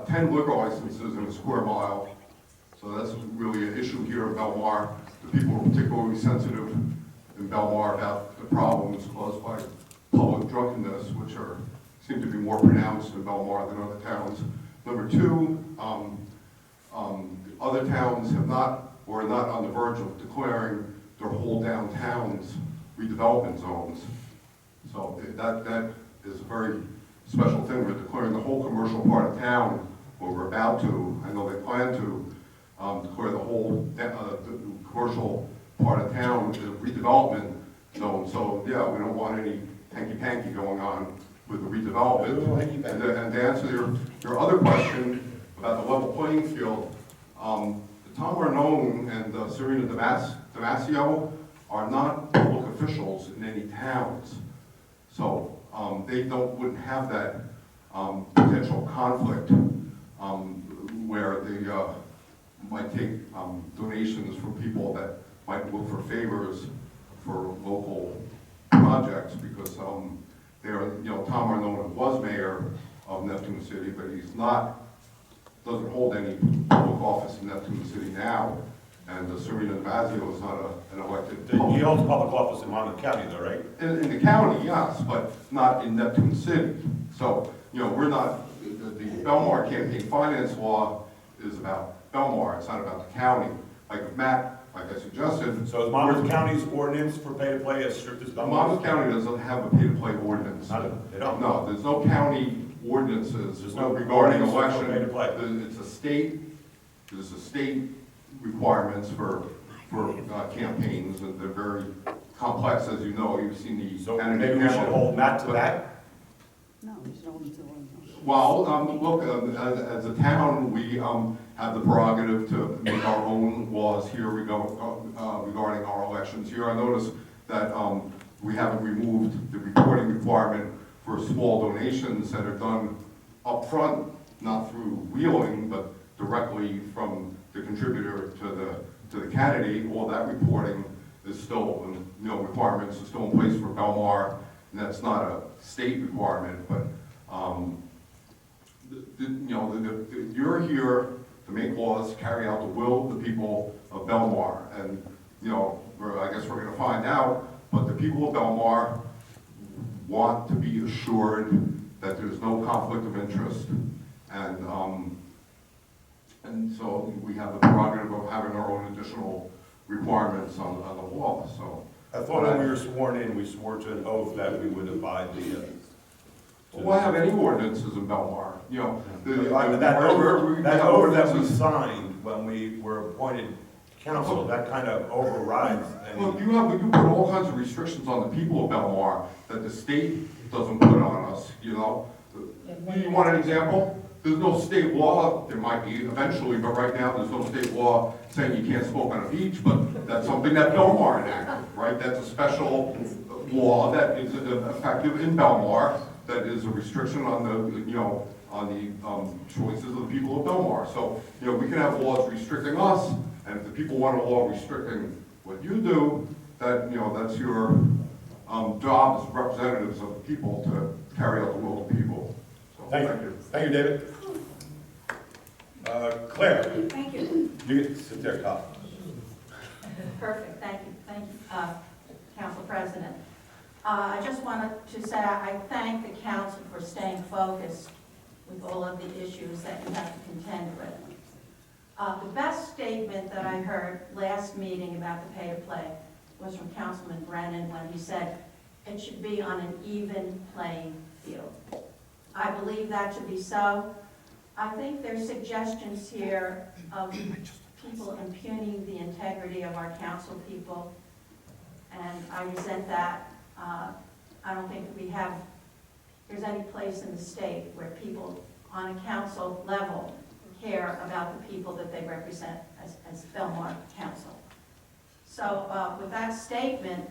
10 liquor licenses in a square mile. So that's really an issue here in Belmar. The people are particularly sensitive in Belmar about the problems caused by public drunkenness, which seem to be more pronounced in Belmar than other towns. Number two, other towns have not, or are not on the verge of declaring their whole downtowns redevelopment zones. So that is a very special thing. We're declaring the whole commercial part of town, or we're about to, I know they plan to, declare the whole the commercial part of town as a redevelopment zone. So yeah, we don't want any hanky-panky going on with the redevelopment. And to answer your other question about the level playing field, Tom Arnone and Serena Damasio are not public officials in any towns. So they wouldn't have that potential conflict where they might take donations from people that might look for favors for local projects, because they're, Tom Arnone was mayor of Neptune City, but he's not, doesn't hold any public office in Neptune City now, and Serena Damasio is not an elected He holds public office in Monmouth County, though, right? in the county, yes, but not in Neptune City. So, we're not, the Belmar campaign finance law is about Belmar, it's not about the county. Like Matt, like I suggested. So is Monmouth County's ordinance for pay-to-play as strict as Belmar? Monmouth County doesn't have a pay-to-play ordinance. They don't? No, there's no county ordinances There's no regarding ordinance for election. pay-to-play. It's a state, there's a state requirements for campaigns, and they're very complex, as you know. You've seen the. So maybe we should hold Matt to that? No, we should hold them to one. Well, look, as a town, we have the prerogative to make our own laws here regarding our elections. Here, I notice that we haven't removed the reporting requirement for small donations that are done up front, not through wheeling, but directly from the contributor to the candidate. All that reporting is still, requirements are still in place for Belmar, and that's not a state requirement, but you're here to make laws, carry out the will of the people of Belmar. And, you know, I guess we're gonna find out, but the people of Belmar want to be assured that there's no conflict of interest. And so we have the prerogative of having our own additional requirements on the law, so. I thought when we were sworn in, we swore to an oath that we would abide the, Why have any ordinances in Belmar? You know, that oath that we signed when we were appointed council, that kind of overrides Well, any. you put all kinds of restrictions on the people of Belmar that the state doesn't put on us, you know? You want an example? There's no state law, there might be eventually, but right now, there's no state law saying you can't smoke on a beach, but that's something that Belmar enacted, right? That's a special law that is effective in Belmar, that is a restriction on the, you know, on the choices of the people of Belmar. So, you know, we can have laws restricting us, and if the people want a law restricting what you do, that, you know, that's your job as representatives of the people to carry out the will of the people. So, Thank you. Thank you, David. Claire, Thank you. you can sit there, Kyle. Perfect, thank you, Council President. I just wanted to say I thank the council for staying focused with all of the issues that you have to contend with. The best statement that I heard last meeting about the pay-to-play was from Councilman Brennan when he said it should be on an even playing field. I believe that to be so. I think there's suggestions here of people impugning the integrity of our council people, and I resent that. I don't think there's any place in the state where people on a council level care about the people that they represent as Belmar Council. So with that statement,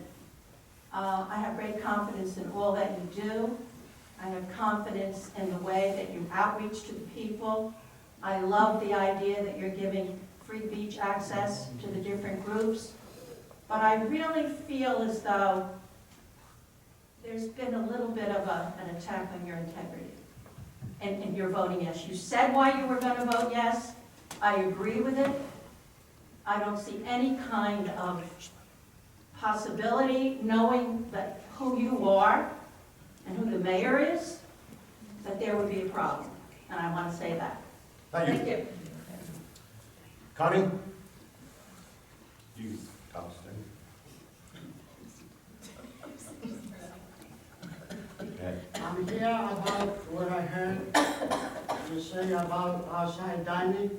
I have great confidence in all that you do. I have confidence in the way that you outreach to the people. I love the idea that you're giving free beach access to the different groups. But I really feel as though there's been a little bit of an attack on your integrity and your voting yes. You said why you were going to vote yes. I agree with it. I don't see any kind of possibility, knowing that who you are and who the mayor is, that there would be a problem. And I want to say that. Thank you. you. Connie? You, Kyle, stay. I'm here about what I heard you say about outside dining.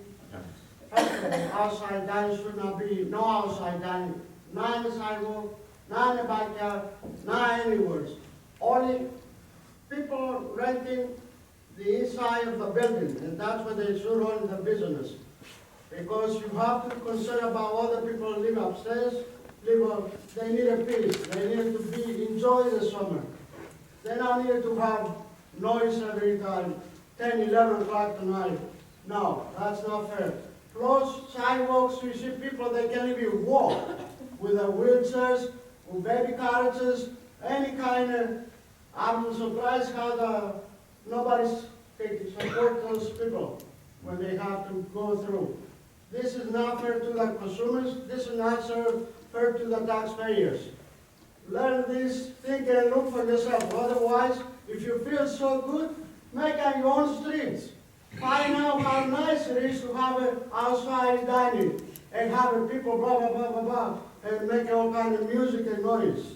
First of all, outside dining should not be, no outside dining, not in the sidewalk, not in the backyard, not anywhere. Only people renting the inside of the building, and that's where they should run the business. Because you have to concern about other people who live upstairs, they need a peace, they need to enjoy the summer. They don't need to have noise every time, 10, 11 o'clock tonight. No, that's not fair. Plus, sidewalks, you see people, they can't even walk with their wheelchairs, with baby carriages, any kind of, I'm surprised how nobody's taking support those people when they have to go through. This is not fair to the consumers, this is not fair to the taxpayers. Learn this, think and look for yourself. Otherwise, if you feel so good, make your own streets. Find out how nice it is to have it outside dining and have people blah, blah, blah, blah, blah, and make all kind of music and noise.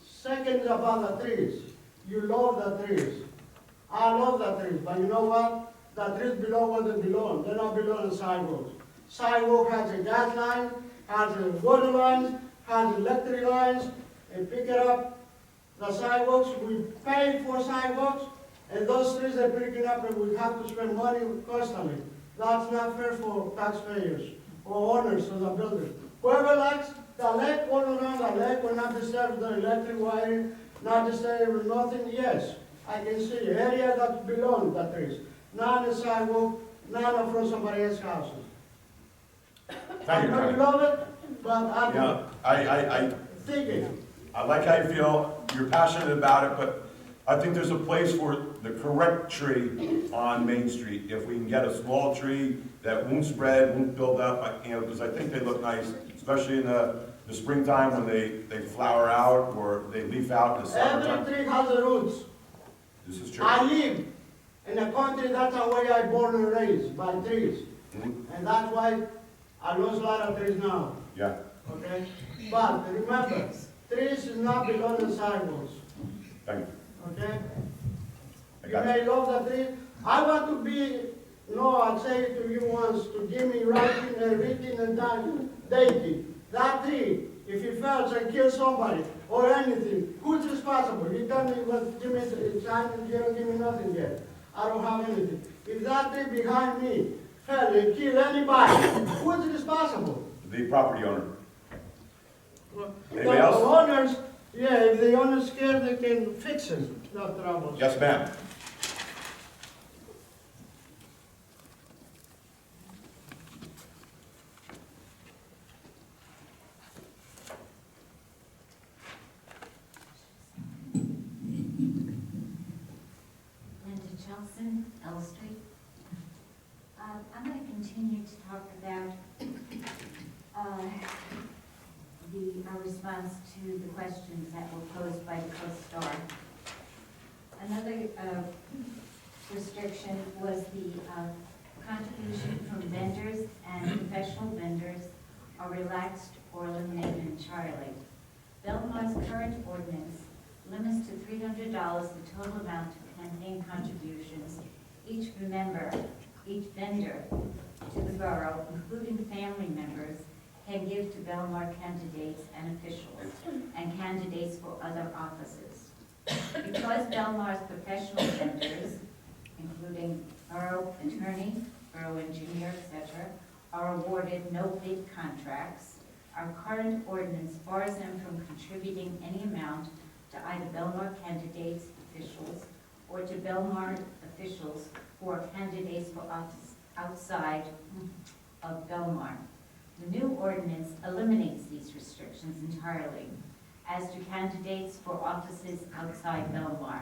Second is about the trees. You love the trees. I love the trees, but you know what? The trees belong where they belong. They don't belong on sidewalks. Sidewalk has a gas line, has a water lines, has electric lines, and pick it up. The sidewalks, we pay for sidewalks, and those trees are picking up, and we have to spend money constantly. That's not fair for taxpayers or owners of the building. Whoever likes the lake, all around the lake, will not disturb the electric wiring, not disturb nothing, yes. I can see area that belong the trees, not on the sidewalk, not from somebody else's houses. Thank you, I Connie. love it, but I'm Yeah, thinking. I like how you feel, you're passionate about it, but I think there's a place for the correct tree on Main Street. If we can get a small tree that won't spread, won't build up, because I think they look nice, especially in the springtime when they flower out or they leaf out in the summertime. Every tree has a roots. This is true. I live in a country, that's the way I born and raised, by trees. Mhm. And that's why I lose a lot of trees now, Yeah, okay? But remember, trees is not belong to sidewalks, thank you. okay? I You got you. may love the tree. I want to be, no, I say it to you once, to give me writing and written and done, dating. That tree, if it falls and kills somebody or anything, who's responsible? You tell me what, give me a sign, you don't give me nothing yet. I don't have anything. If that tree behind me fell and kill anybody, who's responsible? The property owner. The Anybody else? owners, yeah, if the owner's scared, they can fix it, no trouble. Yes, ma'am. Linda Chelson, L Street. I'm going to continue to talk about our response to the questions that were posed by the Coast Star. Another restriction was the contribution from vendors and professional vendors are relaxed or eliminated entirely. Belmar's current ordinance limits to $300 the total amount of campaign contributions each vendor to the borough, including family members, can give to Belmar candidates and officials and candidates for other offices. Because Belmar's professional vendors, including borough attorney, borough engineer, etc., are awarded no bid contracts, our current ordinance bars them from contributing any amount to either Belmar candidates, officials, or to Belmar officials who are candidates for office outside of Belmar. The new ordinance eliminates these restrictions entirely as to candidates for offices outside Belmar.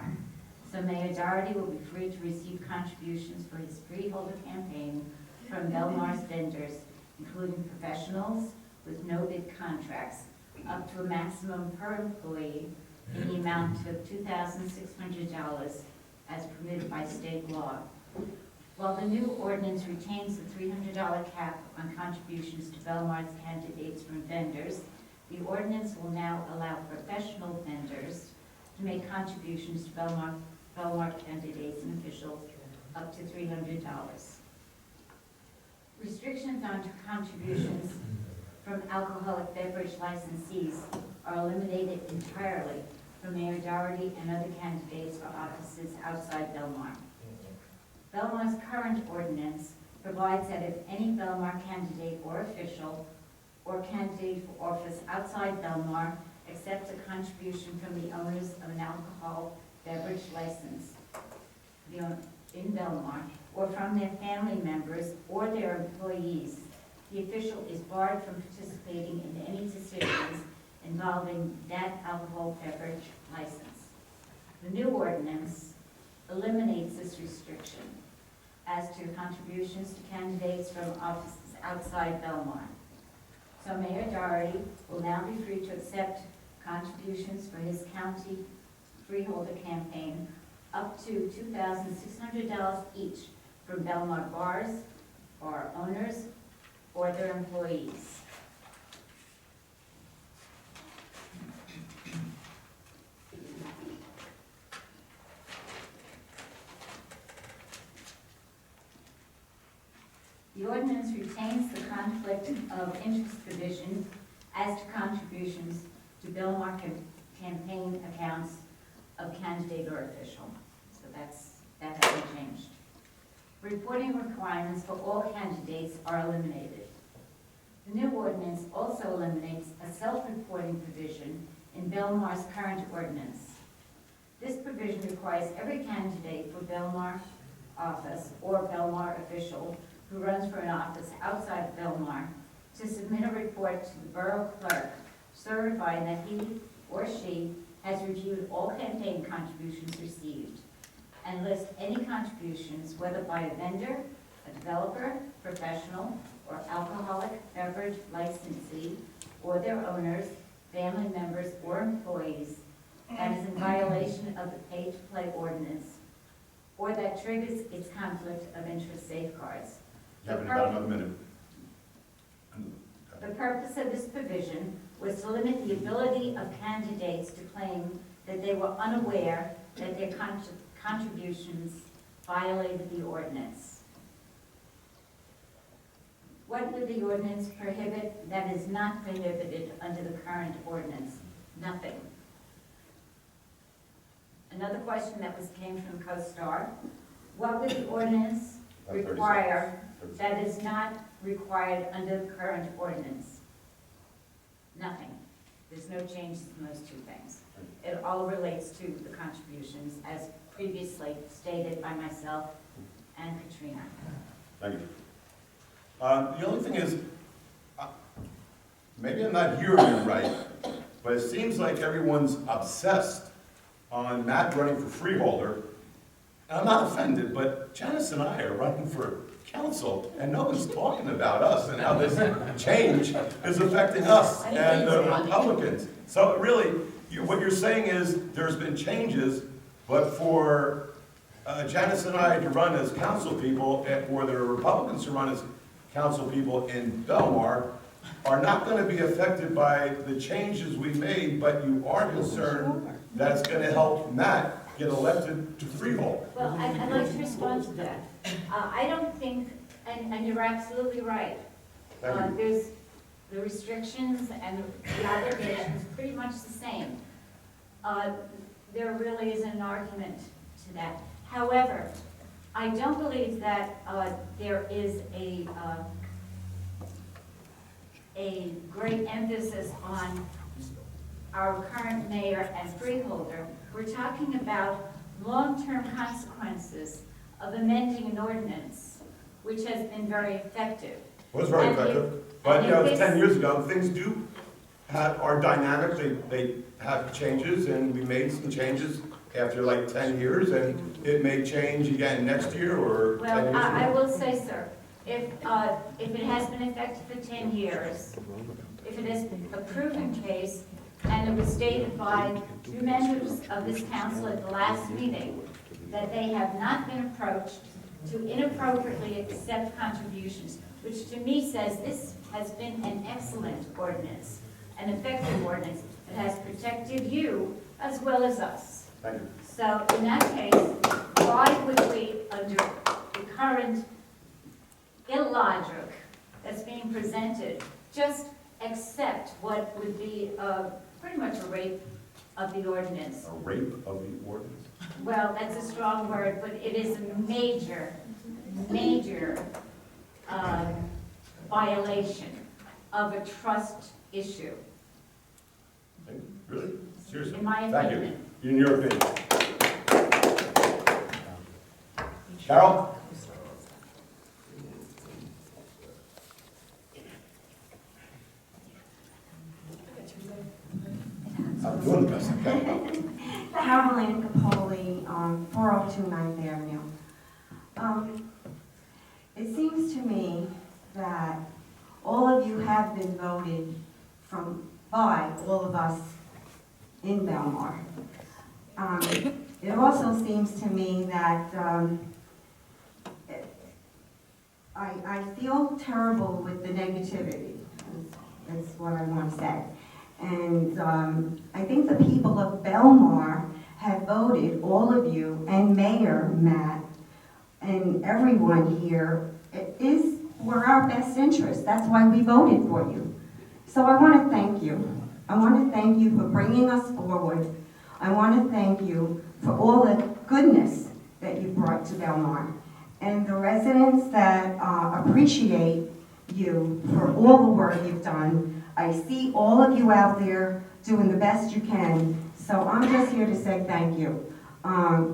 So Mayor Doherty will be free to receive contributions for his freeholder campaign from Belmar's vendors, including professionals with no bid contracts, up to a maximum per employee in the amount of $2,600 as permitted by state law. While the new ordinance retains the $300 cap on contributions to Belmar's candidates from vendors, the ordinance will now allow professional vendors to make contributions to Belmar candidates and officials up to $300. Restrictions on contributions from alcoholic beverage licensees are eliminated entirely from Mayor Doherty and other candidates for offices outside Belmar. Belmar's current ordinance provides that if any Belmar candidate or official or candidate for office outside Belmar accepts a contribution from the owners of an alcohol beverage license in Belmar or from their family members or their employees, the official is barred from participating in any decisions involving that alcohol beverage license. The new ordinance eliminates this restriction as to contributions to candidates from offices outside Belmar. So Mayor Doherty will now be free to accept contributions for his county freeholder campaign up to $2,600 each from Belmar bars, bar owners, or their employees. The ordinance retains the conflict of interest provision as to contributions to Belmar campaign accounts of candidate or official. So that hasn't changed. Reporting requirements for all candidates are eliminated. The new ordinance also eliminates a self-reporting provision in Belmar's current ordinance. This provision requires every candidate for Belmar office or Belmar official who runs for an office outside of Belmar to submit a report to the borough clerk certifying that he or she has reviewed all campaign contributions received and lists any contributions, whether by a vendor, a developer, professional, or alcoholic beverage licensee, or their owners, family members, or employees, that is in violation of the pay-to-play ordinance, or that triggers its conflict of interest safeguards. You have about another minute. The purpose of this provision was to limit the ability of candidates to claim that they were unaware that their contributions violated the ordinance. What would the ordinance prohibit that is not prohibited under the current ordinance? Nothing. Another question that came from CoStar, what would the ordinance require that is not required under the current ordinance? Nothing. There's no changes in those two things. It all relates to the contributions as previously stated by myself and Katrina. Thank you. The only thing is, maybe I'm not hearing you right, but it seems like everyone's obsessed on Matt running for freeholder. And I'm not offended, but Janice and I are running for council, and no one's talking about us and how this change is affecting us and the Republicans. So really, what you're saying is there's been changes, but for Janice and I to run as council people, or the Republicans to run as council people in Belmar, are not going to be affected by the changes we made, but you are concerned that it's going to help Matt get elected to freehold. Well, I'd like to respond to that. I don't think, and you're absolutely right. Thank you. There's the restrictions and the obligations pretty much the same. There really isn't an argument to that. However, I don't believe that there is a great emphasis on our current mayor and freeholder. We're talking about long-term consequences of amending an ordinance, which has been very effective. Was very effective, but you know, 10 years ago, things are dynamic, they have changes, and we made some changes after like 10 years, and it may change again next year or 10 years. Well, I will say, sir, if it has been effective for 10 years, if it is a proven case, and it was stated by two members of this council at the last meeting, that they have not been approached to inappropriately accept contributions, which to me says this has been an excellent ordinance, an effective ordinance that has protected you as well as us. Thank you. So in that case, why would we, under the current illogic that's being presented, just accept what would be pretty much a rape of the ordinance? A rape of the ordinance? Well, that's a strong word, but it is a major violation of a trust issue. Really? Seriously? In my Thank you. opinion. In your opinion. Carol? I'm doing the best I can. Caroline Capoli, 402 9th Avenue. It seems to me that all of you have been voted by all of us in Belmar. It also seems to me that I feel terrible with the negativity, is what I want to say. And I think the people of Belmar have voted, all of you, and Mayor Matt, and everyone here, it is for our best interest. That's why we voted for you. So I want to thank you. I want to thank you for bringing us forward. I want to thank you for all the goodness that you brought to Belmar. And the residents that appreciate you for all the work you've done. I see all of you out there doing the best you can. So I'm just here to say thank you.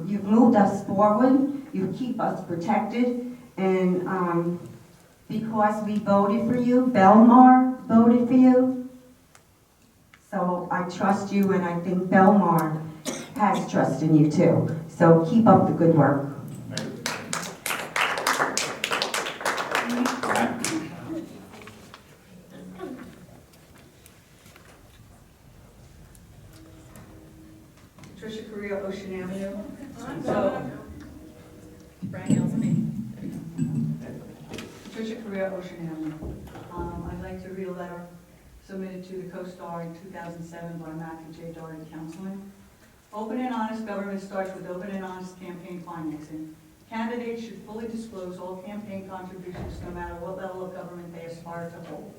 You've moved us forward. You keep us protected. And because we voted for you, Belmar voted for you. So I trust you, and I think Belmar has trust in you too. So keep up the good work. Patricia Correa, Ocean Avenue. So, Brian yells at me. Patricia Correa, Ocean Avenue. I'd like to read a letter submitted to the co-star in 2007 by Matthew J. Doherty Counseling. Open and honest government starts with open and honest campaign financing. Candidates should fully disclose all campaign contributions, no matter what level of government they aspire to hold.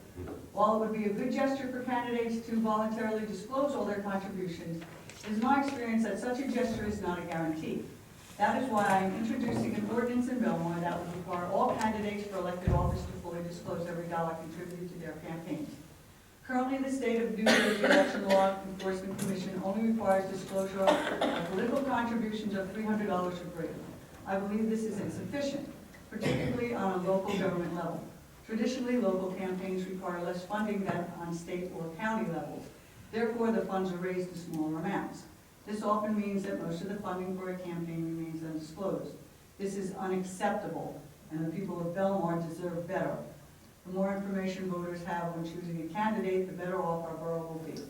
While it would be a good gesture for candidates to voluntarily disclose all their contributions, it is my experience that such a gesture is not a guarantee. That is why I am introducing an ordinance in Belmar that would require all candidates for elected office to fully disclose every dollar contributed to their campaigns. Currently, the state of New Jersey Election Law Enforcement Commission only requires disclosure of political contributions of $300 or greater. I believe this is insufficient, particularly on a local government level. Traditionally, local campaigns require less funding than on state or county levels. Therefore, the funds are raised in smaller amounts. This often means that most of the funding for a campaign remains undisclosed. This is unacceptable, and the people of Belmar deserve better. The more information voters have when choosing a candidate, the better off our borough will be.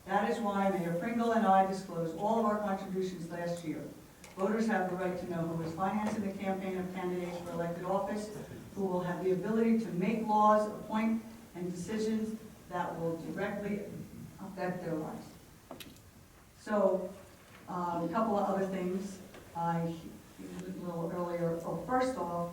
That is why Mayor Pringle and I disclosed all of our contributions last year. Voters have the right to know who is financing the campaign of candidates for elected office, who will have the ability to make laws, appoint, and decisions that will directly affect their lives. So, a couple of other things I used a little earlier. Oh, first off,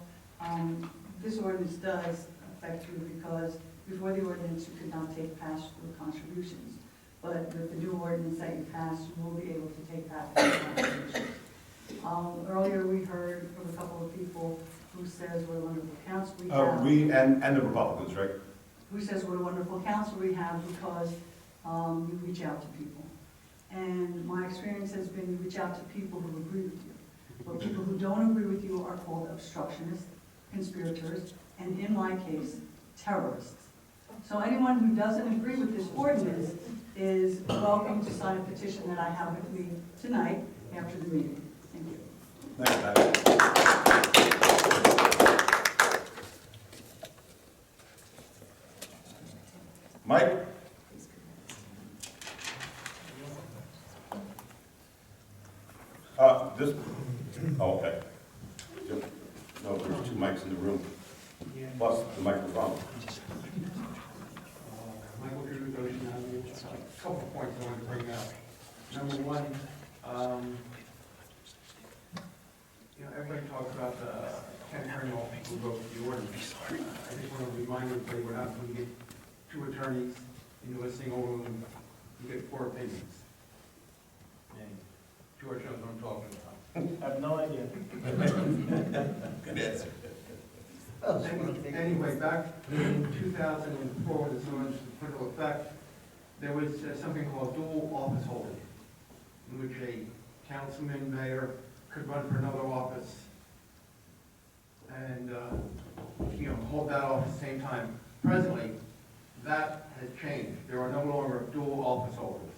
this ordinance does affect you because before the ordinance you could not take pass-through contributions. But with the new ordinance that you passed, you will be able to take pass-through contributions. Earlier we heard from a couple of people who says what a wonderful council we have. We and the Republicans, right? Who says what a wonderful council we have because you reach out to people. And my experience has been you reach out to people who agree with you. But people who don't agree with you are called obstructionists, conspirators, and in my case, terrorists. So anyone who doesn't agree with this ordinance is welcome to sign a petition that I have with me tonight after the meeting. Thank you. Thanks, Patty. Mike? This, oh, okay. No, there's two mics in the room, plus the microphone. Michael Drew, Ocean Avenue. A couple of points I wanted to bring up. Number one, everybody talks about the Ken Off who wrote the ordinance. I just want to remind everybody what happens when you get two attorneys into a single room, you get 4 opinions. And George knows what I'm talking about. I have no idea. Good answer. Anyway, back in 2004, when this ordinance was put into effect, there was something called dual office holding, in which a councilman, mayor, could run for another office and hold that office at the same time. Presently, that has changed. There are no longer dual office holders.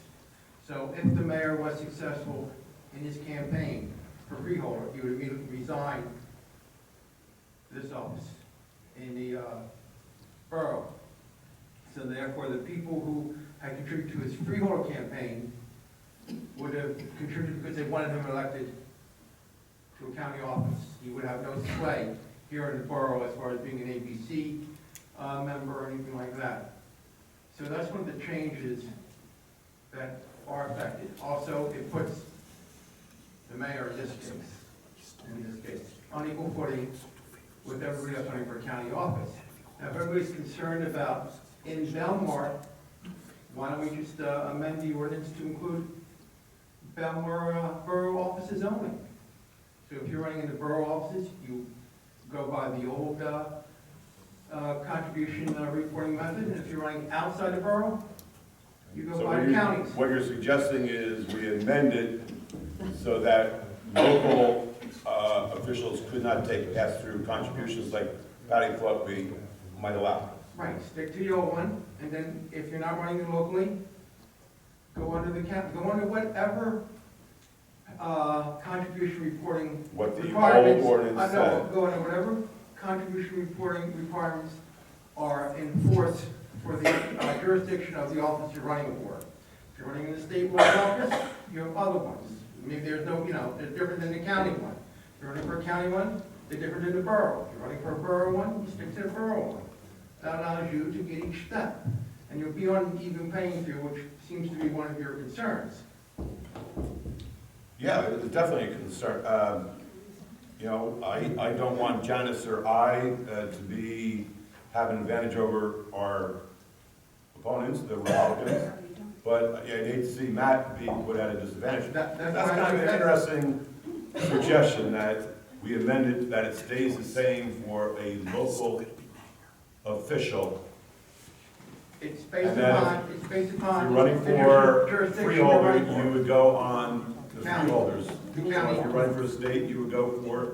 So if the mayor was successful in his campaign for freeholder, he would immediately resign this office in the borough. So therefore, the people who had contributed to his freeholder campaign would have contributed because they wanted him elected to a county office. He would have no sway here in the borough as far as being an ABC member or anything like that. So that's one of the changes that are affected. Also, it puts the mayor in this case, on equal footing with everybody else running for a county office. Now, if everybody's concerned about in Belmar, why don't we just amend the ordinance to include Belmar borough offices only? So if you're running in the borough offices, you go by the old contribution reporting method, and if you're running outside the borough, you go by the counties. What you're suggesting is we amend it so that local officials could not take pass-through contributions like Patty thought we might allow. Right, stick to the old one, and then if you're not running it locally, go under whatever contribution reporting What the old requirements. ordinance No, said. go under whatever contribution reporting requirements are enforced for the jurisdiction of the office you're running for. If you're running in the statewide office, you have other ones. Maybe there's no, they're different than the county one. If you're running for a county one, they're different than the borough. If you're running for a borough one, you stick to the borough one. That allows you to get each step. And you'll be on an even playing field, which seems to be one of your concerns. Yeah, it's definitely a concern. I don't want Janice or I to have an advantage over our opponents, the Republicans, but I'd hate to see Matt be put at a disadvantage. That's kind of an interesting suggestion, that we amended, that it stays the same for a local official. It's based And then upon, it's based If upon. you're running the for jurisdiction you're freeholder, running for. you would go on the County. freeholders. The So county. if you're running for a state, you would go for,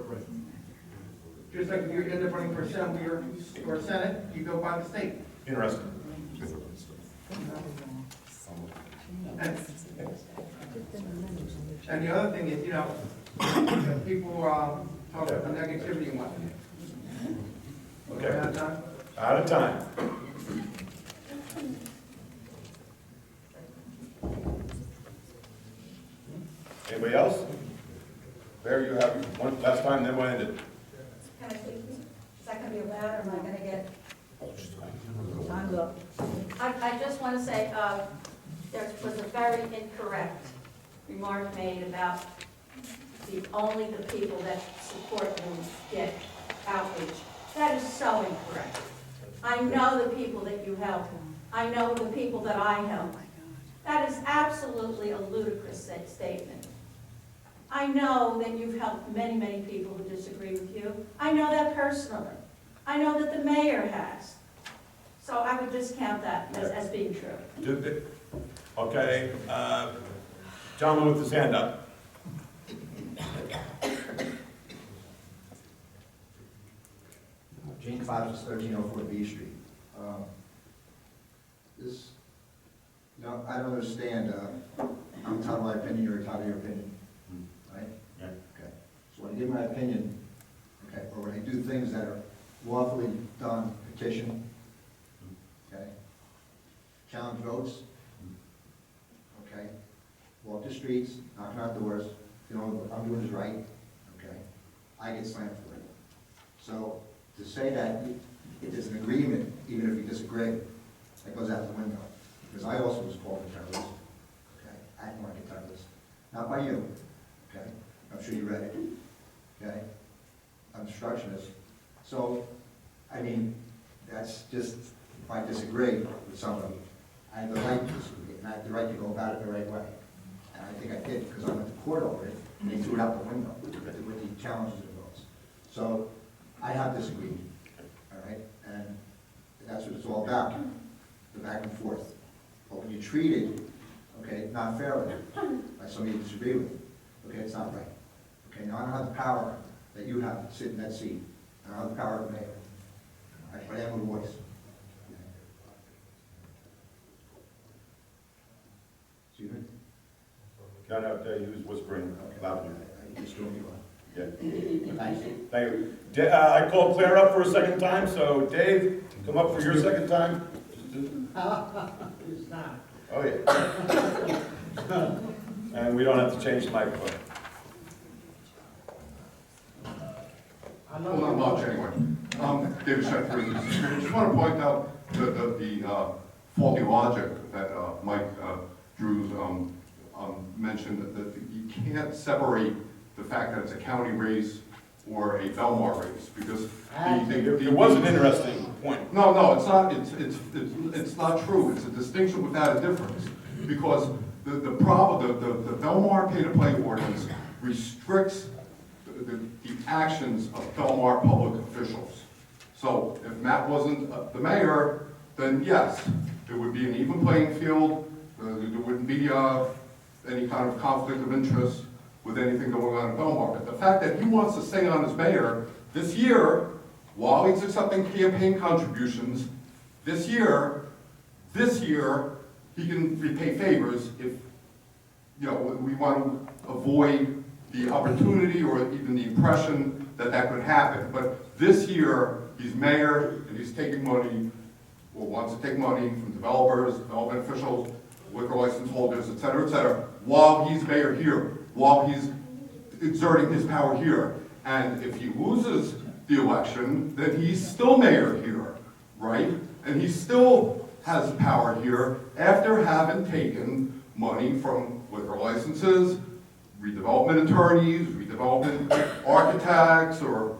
Just like if you end up running for assembly or senate, you go by the state. interesting. And the other thing is, people talk about the negativity and whatnot. Okay, Out of time? out of time. Anybody else? There you have one last time, then we'll end it. Can I speak? Is that gonna be allowed, or am I gonna get? Time's up. I just want to say, there was a very incorrect remark made about only the people that support them get outreach. That is so incorrect. I know the people that you help. I know the people that I help. That is absolutely a ludicrous statement. I know that you've helped many, many people who disagree with you. I know that personally. I know that the mayor has. So I would discount that as being true. Okay, gentleman with his hand up. Gene Clouds, 1304 B Street. I don't understand, I'm entitled to my opinion, you're entitled to your opinion, right? Yeah. Okay, so when I give my opinion, okay, or when I do things that are lawfully done, petition, okay, challenge votes, okay, walk the streets, knocking on doors, what I'm doing is right, okay, I get slammed for it. So to say that it is an agreement, even if we disagree, that goes out the window. Because I also was called a terrorist, okay, at market terrorist, not by you, okay, I'm sure you read it, okay, I'm obstructionist. So, I mean, that's just, if I disagree with somebody, I have the right to disagree, and I have the right to go about it the right way. And I think I did, because I went to court over it, and they threw it out the window with the challenges and votes. So, I have disagreed, all right, and that's what it's all about, the back and forth. But when you're treated, okay, not fairly, by somebody you disagree with, okay, it's not right. Okay, now I don't have the power that you have to sit in that seat. I don't have the power of the mayor. But I am a voice. Excuse me? Got out there, he was whispering loudly. I just don't you Yeah. Thank you. Thank you. I called Claire up for a second time, so Dave, come up for your second time. It's not. Oh, yeah. And we don't have to change the microphone. Well, not much anyway. David Sheffield, I just want to point out the faulty logic that Mike Drews mentioned, that you can't separate the fact that it's a county race or a Belmar race, because It was an interesting point. No, it's not. It's not true. It's a distinction without a difference, because the Belmar pay-to-play ordinance restricts the actions of Belmar public officials. So if Matt wasn't the mayor, then yes, it would be an even playing field. There wouldn't be any kind of conflict of interest with anything going on in Belmar. But the fact that he wants to stay on as mayor this year, while he's accepting campaign contributions, this year, he can repay favors if, you know, we want to avoid the opportunity or even the impression that that could happen. But this year, he's mayor and he's taking money, or wants to take money from developers, development officials, liquor license holders, et cetera, while he's mayor here, while he's exerting his power here. And if he loses the election, then he's still mayor here, right? And he still has power here after having taken money from liquor licenses, redevelopment attorneys, redevelopment architects, or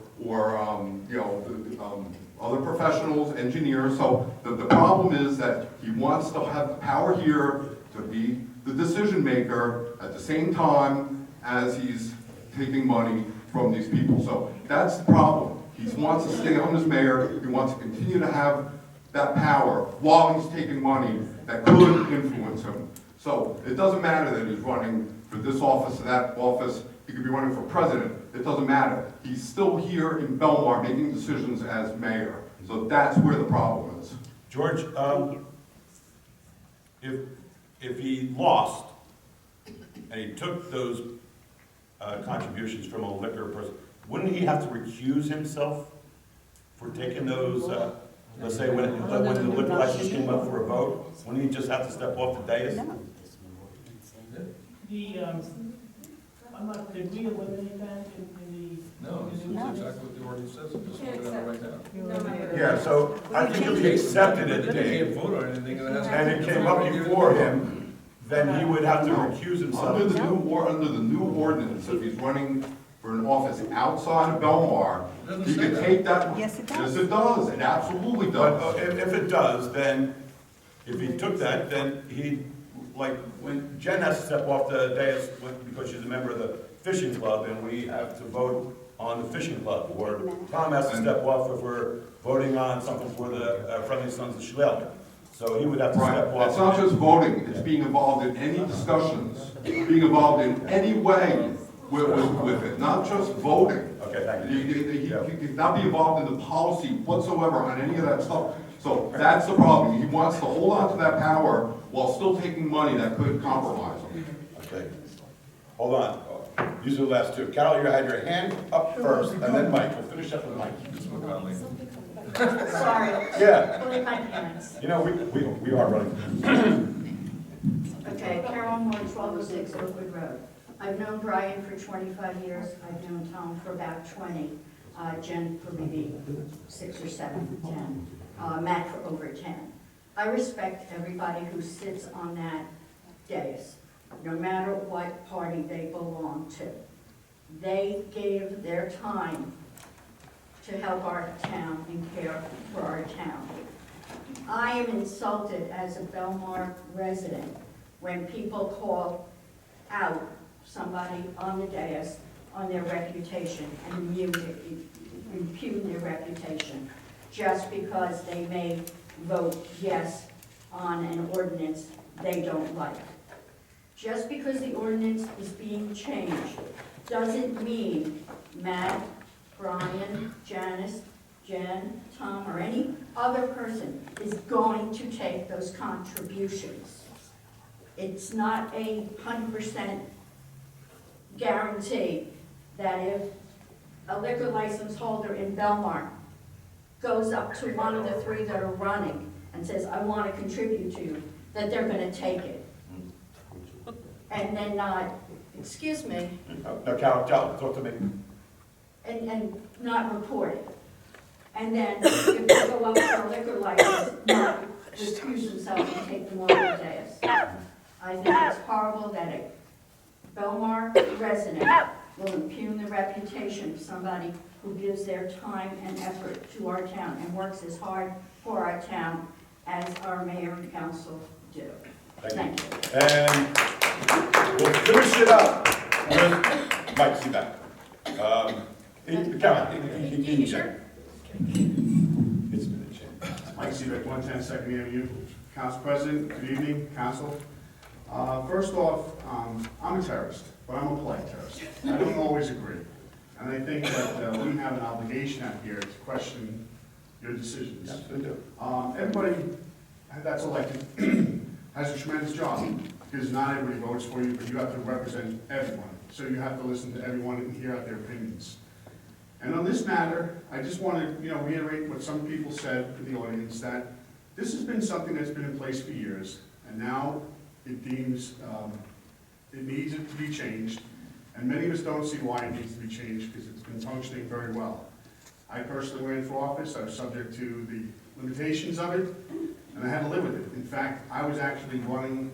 you know, other professionals, engineers. So the problem is that he wants to have the power here to be the decision maker at the same time as he's taking money from these people. So that's the problem. He wants to stay on as mayor. He wants to continue to have that power while he's taking money that could influence him. So it doesn't matter that he's running for this office or that office. He could be running for president. It doesn't matter. He's still here in Belmar making decisions as mayor. So that's where the problem is. George, if he lost and he took those contributions from a liquor person, wouldn't he have to recuse himself for taking those, let's say when the liquor license came up for a vote? Wouldn't he just have to step off the dais? Did we eliminate that in the? No, this is exactly what the ordinance says, I'm just looking at it right now. Yeah, so I think if he accepted it, They can't vote on anything, and it came up before him, then he would have to recuse himself. Under the new ordinance, if he's running for an office outside of Belmar, he could take that. Yes, it does. Yes, it does. It absolutely But does. if it does, then, if he took that, then he, like, when Jen has to step off the dais because she's a member of the fishing club, and we have to vote on the fishing club, or Tom has to step off if we're voting on something for the Friendly Sons of Schleller. So he would have to step Right. off. It's not just voting, it's being involved in any discussions, being involved in any way with it, not just voting. Okay, thank you. He cannot be involved in the policy whatsoever on any of that stuff. So that's the problem. He wants to hold on to that power while still taking money that could compromise him. Okay. Hold on. These are the last two. Carol, you had your hand up first, and then Mike. We'll finish up with Mike. Sorry. Yeah. Believe my parents. You know, we are running. Okay, Carol Moore, 1206 Oakwood Road. I've known Brian for 25 years. I've known Tom for about 20. Jen for maybe 6 or 7, 10. Matt for over 10. I respect everybody who sits on that dais, no matter what party they belong to. They gave their time to help our town and care for our town. I am insulted as a Belmar resident when people call out somebody on the dais on their reputation and impugn their reputation just because they may vote yes on an ordinance they don't like. Just because the ordinance is being changed doesn't mean Matt, Brian, Janice, Jen, Tom, or any other person is going to take those contributions. It's not a 100% guarantee that if a liquor license holder in Belmar goes up to one of the 3 that are running and says, I want to contribute to you, that they're going to take it. And then not, excuse me, No, Carol, talk to me. and not report it. And then if they go up for a liquor license, not recuse themselves and take them over the dais. I think it's horrible that a Belmar resident will impugn the reputation of somebody who gives their time and effort to our town and works as hard for our town as our mayor and council do. Thank you. And we'll finish it up with Mike Seaback. Carol, Sure. it's been a change. Mike Seaback, 110 Second Avenue. Council President, good evening, Council. First off, I'm a terrorist, but I'm a polite terrorist. I don't always agree. And I think that we have an obligation out here to question your decisions. Yes, we do. Everybody that's elected has a tremendous job, because not everybody votes for you, but you have to represent everyone. So you have to listen to everyone and hear out their opinions. And on this matter, I just want to, reiterate what some people said in the audience, that this has been something that's been in place for years, and now it deems it needs it to be changed, and many of us don't see why it needs to be changed, because it's been functioning very well. I personally ran for office, I was subject to the limitations of it, and I had to live with it. In fact, I was actually running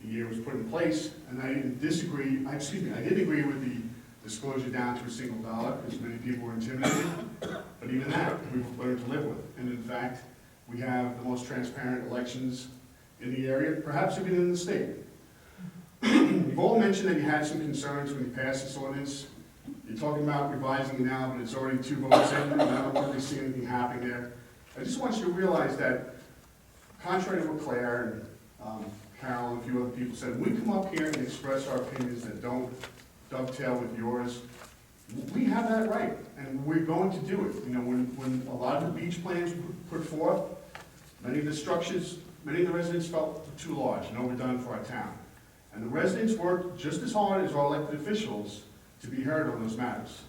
the year it was put in place, and I didn't I did agree with the disclosure down to $1, because many people were intimidated, but even that, we've learned to live with. And in fact, we have the most transparent elections in the area, perhaps even in the state. You've all mentioned that you had some concerns when you passed this ordinance. You're talking about revising it now, but it's already 2 votes in, and I don't really see anything happening there. I just want you to realize that, contrary to what Claire and Carol and a few other people said, when we come up here and express our opinions that don't dovetail with yours, we have that right, and we're going to do it. When a lot of the beach plans were put forth, many of the residents felt were too large and overdone for our town. And the residents worked just as hard as our elected officials to be heard on those matters,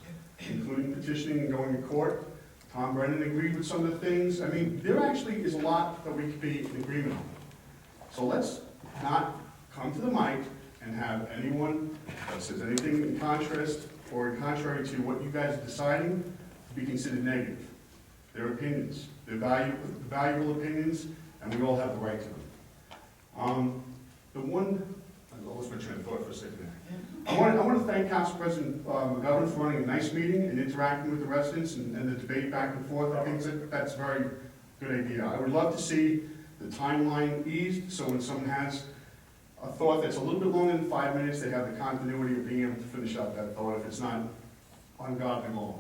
including petitioning and going to court. Tom Brennan agreed with some of the things. I mean, there actually is a lot that we could be in agreement on. So let's not come to the mic and have anyone that says anything in contrast or in contrary to what you guys are deciding be considered negative. Their opinions, they're valuable opinions, and we all have the right to them. I lost my train of thought for a second there. I want to thank Council President McGovern for running a nice meeting and interacting with the residents and the debate back and forth. I think that's a very good idea. I would love to see the timeline eased, so when someone has a thought that's a little bit longer than 5 minutes, they have the continuity of being able to finish out that thought if it's not ungodly long.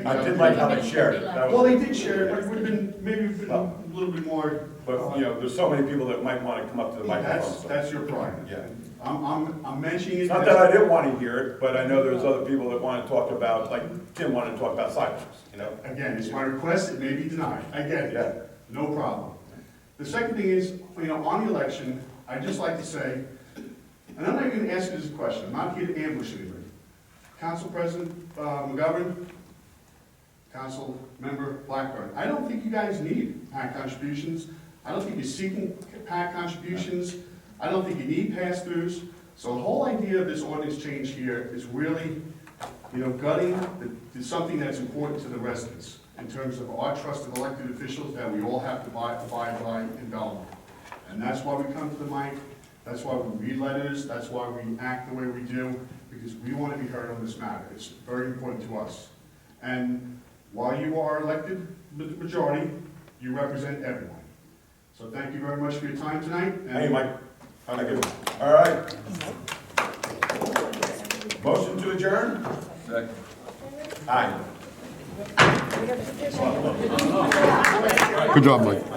I did like how they shared it. Well, they did share it, but it would have been, maybe a little bit more. But, there's so many people that might want to come up to the microphone. so- That's your prerogative. Yeah. I'm mentioning it. It's not that I didn't want to hear it, but I know there's other people that want to talk about, like Tim wanted to talk about sidewalks, Again, it's my request, it may be denied. I get it. Yeah. No problem. The second thing is, on the election, I'd just like to say, and I'm not even going to ask you this question, I'm not here to ambush anybody. Council President McGovern, Council Member Blackburn, I don't think you guys need PAC contributions. I don't think you're seeking PAC contributions. I don't think you need pass-throughs. So the whole idea of this ordinance change here is really, gutting something that's important to the residents in terms of our trusted elected officials that we all have to abide by in Belmar. And that's why we come to the mic, that's why we read letters, that's why we act the way we do, because we want to be heard on this matter. It's very important to us. And while you are elected majority, you represent everyone. So thank you very much for your time tonight. Hey, Mike. Thank you. All right. Motion to adjourn? Second. Aye. Good job, Mike.